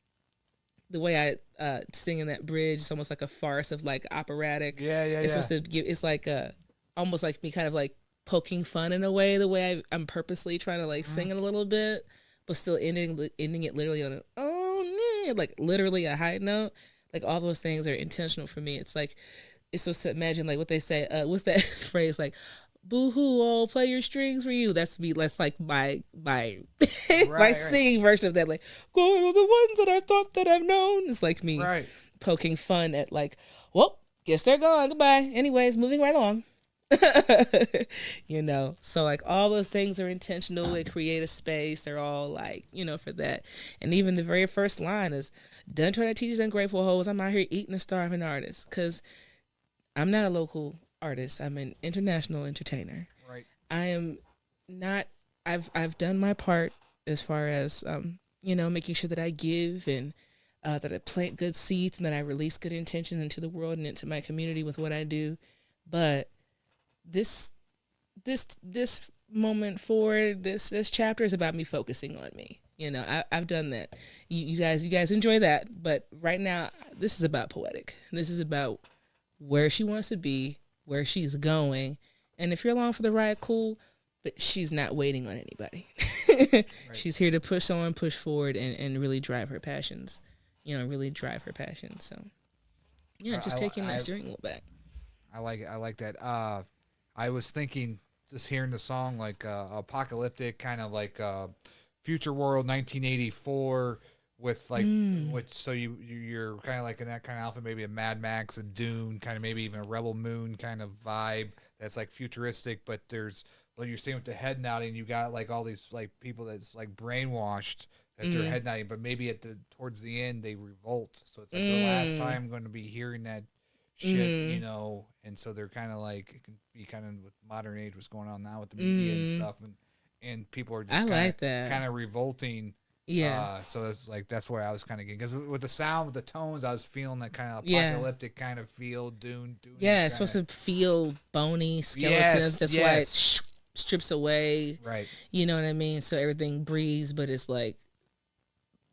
way I sing in that bridge. It's almost like a farce of like operatic. It's supposed to give. It's like almost like me kind of like poking fun in a way. The way I'm purposely trying to like sing it a little bit, but still ending it literally on like literally a high note. Like all those things are intentional for me. It's like it's supposed to imagine like what they say. What's that phrase like? Boo-hoo, I'll play your strings for you. That's like my my singing version of that. Like, going to the ones that I thought that I've known. It's like me poking fun at like, well, guess they're gone. Goodbye. Anyways, moving right along. You know, so like all those things are intentional. They create a space. They're all like, you know, for that. And even the very first line is, done trying to teach these ungrateful hoes. I'm out here eating a starving artist. Because I'm not a local artist. I'm an international entertainer. Right. I am not. I've done my part as far as you know, making sure that I give and that I plant good seeds and that I release good intentions into the world and into my community with what I do. But this moment forward, this chapter is about me focusing on me. You know, I've done that. You guys enjoy that. But right now, this is about Poetiq. This is about where she wants to be, where she's going, and if you're along for the ride, cool, but she's not waiting on anybody. She's here to push on, push forward, and really drive her passions, you know, So yeah, just taking that steering wheel back. I like that. I was thinking, just hearing the song, like apocalyptic, kind of like Future World 1984, with like which, so you're kind of like in that kind of outfit, maybe a Mad Max, a Dune, kind of maybe even a Rebel Moon kind of vibe that's like futuristic, but there's like you're seeing with the head nodding, you got like all these like people that's like brainwashed that they're head nodding, but maybe towards the end they revolt, so it's like the last time I'm going to be hearing that shit, you know, and so they're kind of like, it can be kind of with modern age what's going on now with the media and stuff, and people are just kind of revolting. Yeah. So it's like, that's where I was kind of getting, because with the sound, with the tones, I was feeling that kind of apocalyptic kind of feel. Dune. Yeah, it's supposed to feel bony, skeletons. That's why it strips away. Right. You know what I mean? So everything breathes, but it's like,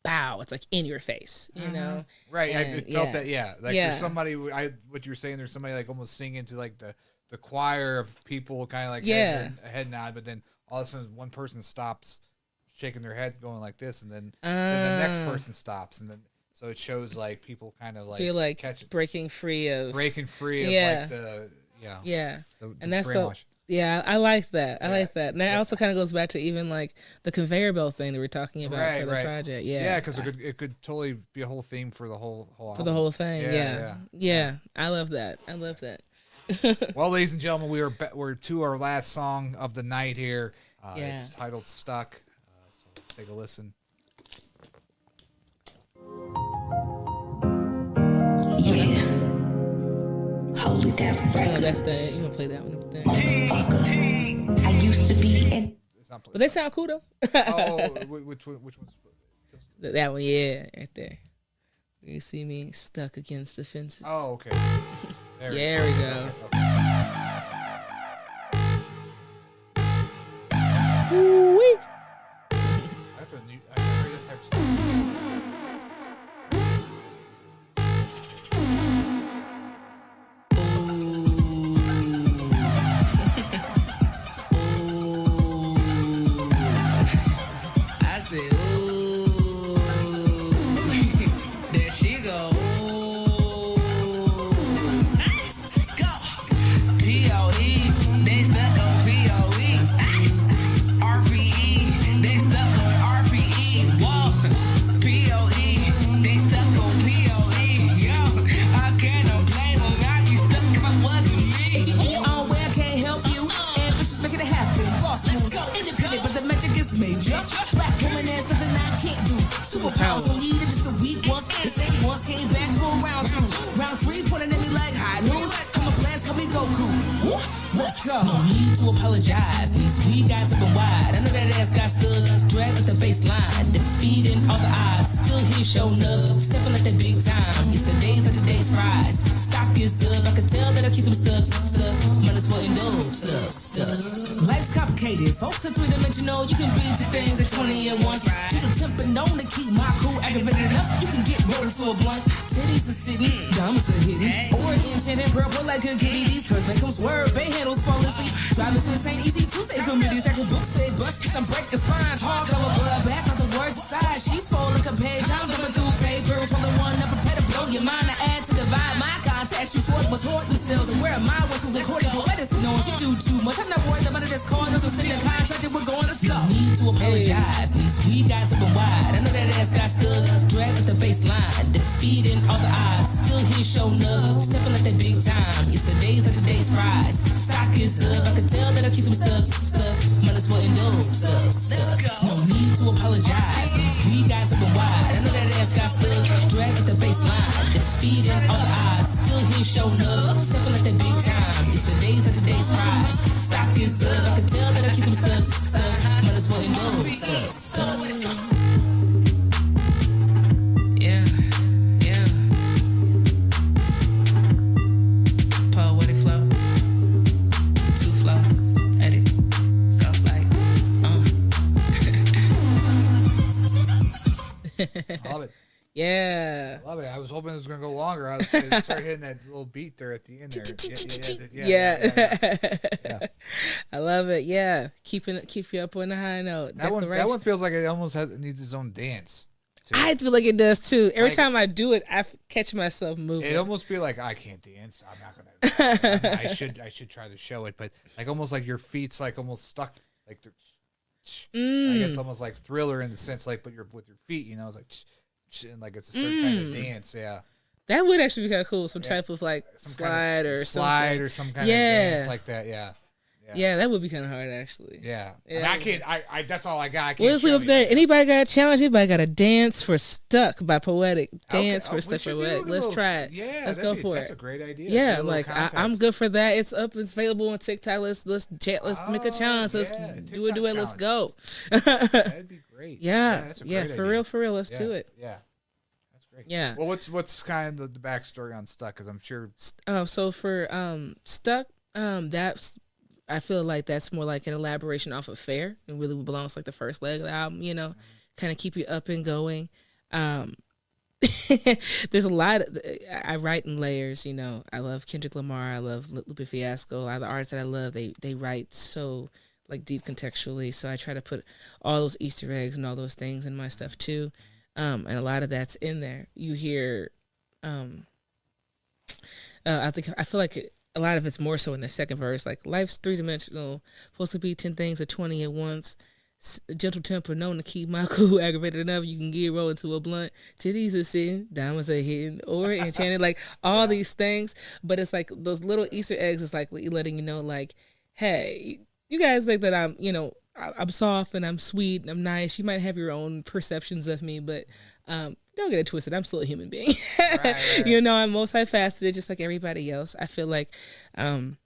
bow. It's like in your face, you know? Right. And, I felt that, Like there's somebody, what you're saying, there's somebody like almost singing to like the choir of people kind of like head nod, but then all of a sudden one person stops shaking their head going like this, and then the next person stops, and then so it shows like people kind of like feel like breaking free of like the and that's brainwash. I like that. I like that. And that also kind of goes back to even like the conveyor belt thing that we're talking about for the project. Because it could totally be a whole theme for the whole album. The whole thing. I love that. Well, ladies and gentlemen, we're to our last song of the night here. It's titled "Stuck." Take a listen. Yeah. Holy death records. That's the, you gonna play that one up there. I used to be in. But they sound cool though. Which one's that one? Yeah, right there. You see me stuck against the fences. Oh, okay. There we go. Woo-wee. That's a new. I never heard that type of stuff. I said, ooh, there she go. Ooh. to apologize. These sweet guys up and wide. I know that ass got stood, dragged at the baseline, defeating all the odds. Still here showing up, stepping at the big time. It's the days like today's prize. Stock is up, I can tell that I keep them stuck. Might as well endure stuck. Life's complicated, folks are three-dimensional. You can be two things at 20 at once. You can temper known to keep my cool aggravated enough. You can get rolled into a blunt. Titties are sitting, diamonds are hitting. Or enchanted purple like a kitty. These curves make them swerve, bay handles fall asleep. Driving since ain't easy Tuesday committees. That can book say bust, get some break the spines. Hard color blood, back on the words aside. She's full like a page. I'm jumping through papers. On the one up prepare to blow your mind. I add to divide my contacts. You forth was hoard themselves. And where am I? What's recording for medicine? No, she do too much. I'm not worried about it. This corner. So send a contract and we're going to go. You need to apologize. These sweet guys up and wide. I know that ass got stood, dragged at the baseline, defeating all the odds. Still here showing up, stepping at the big time. It's the days like today's prize. Stock is up, I can tell that I keep them stuck. Might as well endure stuck. No need to apologize. These sweet guys up and wide. I know that ass got stood, dragged at the baseline, defeating all the odds. Still here showing up, stepping at the big time. It's the days like today's prize. Stock is up, I can tell that I keep them stuck. Might as well endure stuck. Yeah. Poetic flow. 2 flows. Edit. Go like. I love it. Yeah. I love it. I was hoping it was going to go longer. I was going to start hitting that little beat there at the end there. Yeah. I love it. Yeah. Keep you up on the high note. That one feels like it almost needs its own dance. Too. I feel like it does too. Every time I do it, I catch myself moving. It almost be like I can't dance. I'm not gonna. I should try to show it, but like almost like your feet's like almost stuck. Like they're. Like it's almost like Thriller in the sense like, but you're with your feet. You know, it's like. And like it's a certain kind of dance, yeah. That would actually be kind of cool. Some type of like slide or some kind of dance like that, yeah. Yeah, that would be kind of hard actually. Yeah. I mean, I can't. I that's all I got. I can't. Well, let's leave up there. Anybody got a challenge? Anybody got a dance for Stuck by Poetiq? Dance for Stuck by Poetiq. Let's try it. Yeah, let's go for it. That's a great idea. Yeah, like I'm good for that. It's up. It's available on TikTok. Let's make a challenge. Let's do it. Let's go. That'd be great. Yeah, that's a great for idea. real. Let's do it. Yeah. Yeah. Well, what's kind of the backstory on Stuck? Because I'm sure. So for Stuck, that's I feel like that's more like an elaboration off of Fair, and really belongs like the first leg of the album. You know, kind of keep you up and going. There's a lot. I write in layers. You know, I love Kendrick Lamar. I love Lupe Fiasco. A lot of the artists that I love, they write so like deep contextually. So I try to put all those Easter eggs and all those things in my stuff too. And a lot of that's in there. You hear, I feel like a lot of it's more so in the second verse. Like life's 3-dimensional, supposed to be 10 things or 20 at once. Gentle temper, known to keep my cool, aggravated enough. You can get rolled into a blunt. Titties are sitting, diamonds are hitting, or enchanted. Like all these things, but it's like those little Easter eggs. Is like letting you know, like, hey, you guys think that I'm soft and I'm sweet and I'm nice. You might have your own perceptions of me, but don't get it twisted. I'm still a human being. Right. You know, I'm multifaceted just like everybody else. I feel like I've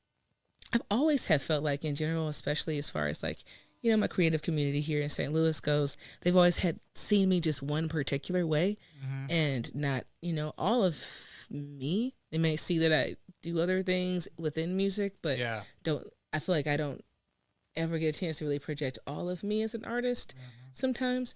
always felt like in general, especially as far as like, you know, my creative community here in St. Louis goes, they've always seen me just one particular way and not, you know, all of me. They may see that I do other things within music, but I feel like I don't ever get a chance to really project all of me as an artist sometimes.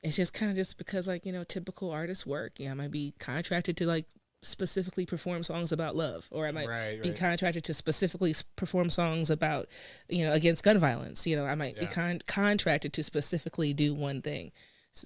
It's just kind of just because, like, you know, typical artist work. You know, I might be contracted to like specifically perform songs about love, or I might be contracted to specifically perform songs about, you know, against gun violence. You know, I might be contracted to specifically do one thing,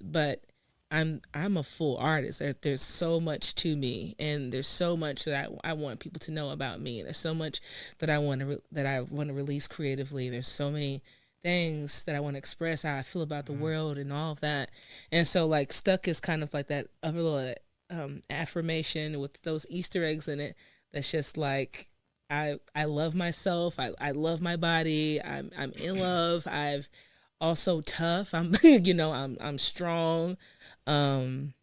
but I'm a full artist. There's so much to me, and there's so much that I want people to know about me, and there's so much that I want to release creatively. There's so many things that I want to express, how I feel about the world and all of that. And so like Stuck is kind of like that other little affirmation with those Easter eggs in it. That's just like I love myself. I love my body. I'm in love. I've also tough. I'm you know, I'm strong. You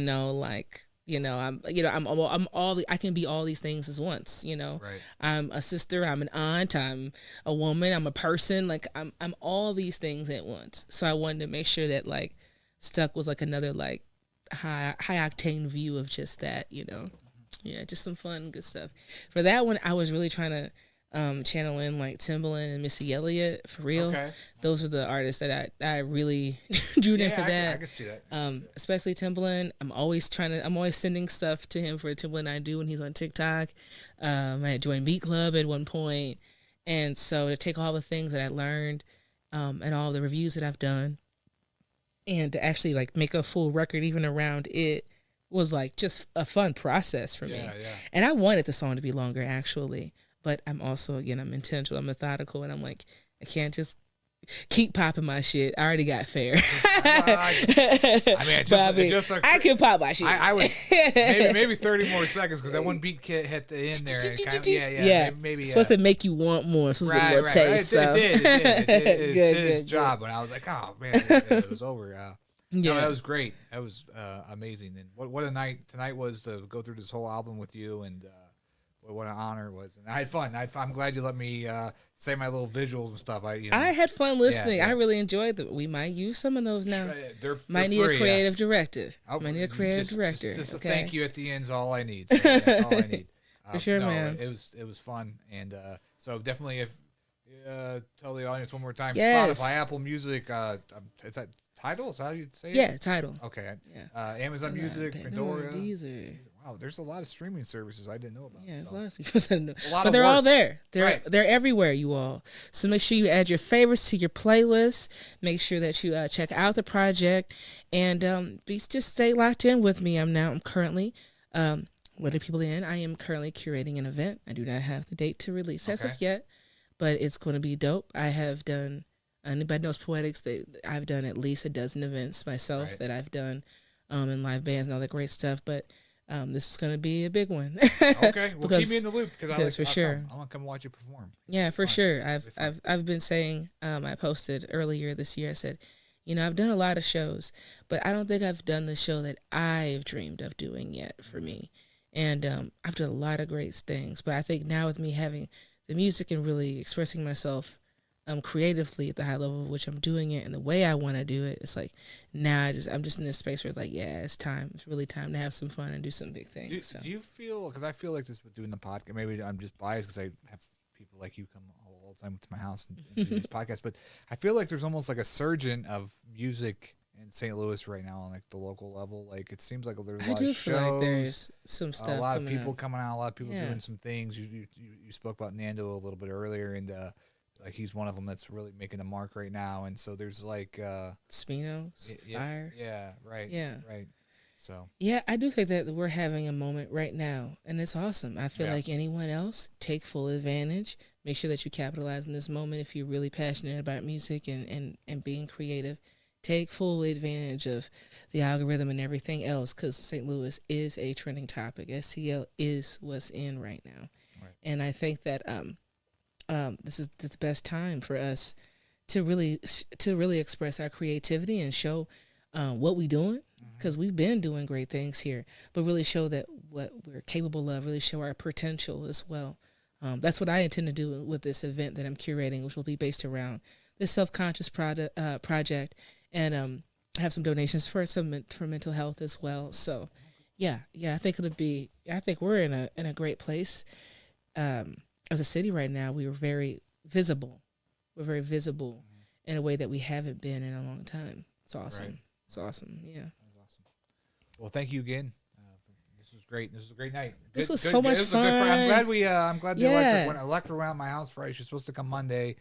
know, like I'm all I can be all these things at once. Right. I'm a sister, I'm an aunt, I'm a woman, I'm a person. Like I'm all these things at once. So I wanted to make sure that like Stuck was like another like high octane view of just that. Yeah, just some fun, good stuff. For that one, I was really trying to channel in like Timbaland and Missy Elliott for real. Okay. Those are the artists that I really drew in for that. I can see that. Especially Timbaland. I'm always sending stuff to him for Timbaland I do when he's on TikTok. I had joined Beat Club at one point, and so to take all the things that I learned and all the reviews that I've done, and to actually like make a full record even around it was like just a fun process for me. Yeah. And I wanted the song to be longer actually. But I'm also, again, I'm intentional, I'm methodical, and I'm like, I can't just keep popping my shit. I already got fair. I can pop my shit. I would maybe 30 more seconds because that one beat hit the end there. Maybe supposed to make you want more. Supposed to be more taste. It did its job, but I was like, oh man, it was over. No, that was great. That was amazing. And what a night tonight was to go through this whole album with you, and what an honor it was. And I had fun. I'm glad you let me say my little visuals and stuff. I had fun listening. Yeah. I really enjoyed them. We might use some of those now. They're need free, a creative director. Might need a creative director. Just a thank you at the end is all I need. So that's all I need. For sure, man. It was fun, and so definitely if tell the audience one more time. Yes. Spotify, Apple Music. Is that Tidal? Is that how you say it? Yeah, Tidal. Okay. Yeah. Amazon Music, Pandora. Deezer. Wow, there's a lot of streaming services I didn't know about. Yeah, there's a lot of people I didn't know. But they're all there. They're everywhere, you all. So make sure you add your favorites to your playlist. Make sure that you check out the project, and just stay locked in with me. I'm currently letting people in. I am currently curating an event. I do not have the date to release as of yet, but it's going to be dope. I have done. Anybody knows Poetiq? I've done at least a dozen events myself that I've done in live bands and all that great stuff. But this is going to be a big one. Okay, well, keep me in the loop because I want to come watch you perform. Yeah, for sure. I've been saying. I posted earlier this year. I said, I've done a lot of shows, but I don't think I've done the show that I've dreamed of doing yet for me. And I've done a lot of great things, but I think now with me having the music and really expressing myself creatively at the high level of which I'm doing it and the way I want to do it, it's like now I'm just in this space where it's like, yeah, it's time. It's really time to have some fun and do some big things. Do you feel, because I feel like this with doing the podcast, maybe I'm just biased because I have people like you come all the time to my house and do these podcasts, but I feel like there's almost like a surgeon of music in St. Louis right now on like the local level. Like it seems like there's a lot of shows. Feel like there's some stuff. A lot of people coming out. A lot of people doing some things. You spoke about Nando a little bit earlier, and like he's one of them that's really making a mark right now. And so there's like Spino, Fire. Yeah, right. Yeah, right. So yeah, I do think that we're having a moment right now, and it's awesome. I feel like anyone else, take full advantage. Make sure that you capitalize on this moment if you're really passionate about music and being creative. Take full advantage of the algorithm and everything else, because St. Louis is a trending topic. STL is what's in right now. Right. And I think that this is the best time for us to really express our creativity and show what we're doing, because we've been doing great things here, but really show that what we're capable of, really show our potential as well. That's what I intend to do with this event that I'm curating, which will be based around this self-conscious project. And have some donations for mental health as well. So, yeah, I think I think we're in a great place as a city right now. We are very visible. We're very visible in a way that we haven't been in a long time. It's awesome. Right. It's awesome. Yeah. That's awesome. Well, thank you again. This was great. This was a great night. This was so much fun. I'm glad the electric went out my house Friday. She's supposed to come Monday.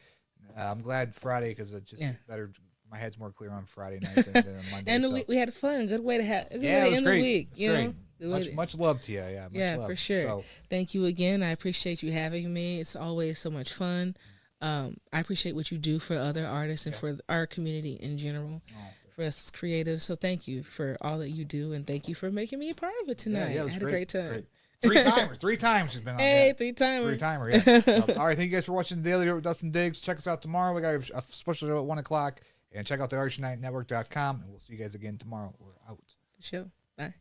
I'm glad Friday because it just better. My head's more clear on Friday night than on Monday. And we had fun. Good way to end the week. You know, much love to you. Yeah, for sure. So, thank you again. I appreciate you having me. It's always so much fun. I appreciate what you do for other artists and for our community in general, for us creatives. So thank you for all that you do, and thank you for making me a part of it tonight. Yeah, it was I had a great time. Great. Three times she's been on. Hey, three-timer. Three-timer, yeah. All right, thank you guys for watching The Daily Dirt with Dustin Diggs. Check us out tomorrow. We got a special show at 1 o'clock. And check out the artistunitednetwork.com, and we'll see you guys again tomorrow. We're out. Show. Bye.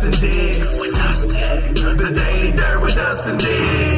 Dustin Diggs. The Daily Dirt with Dustin Diggs.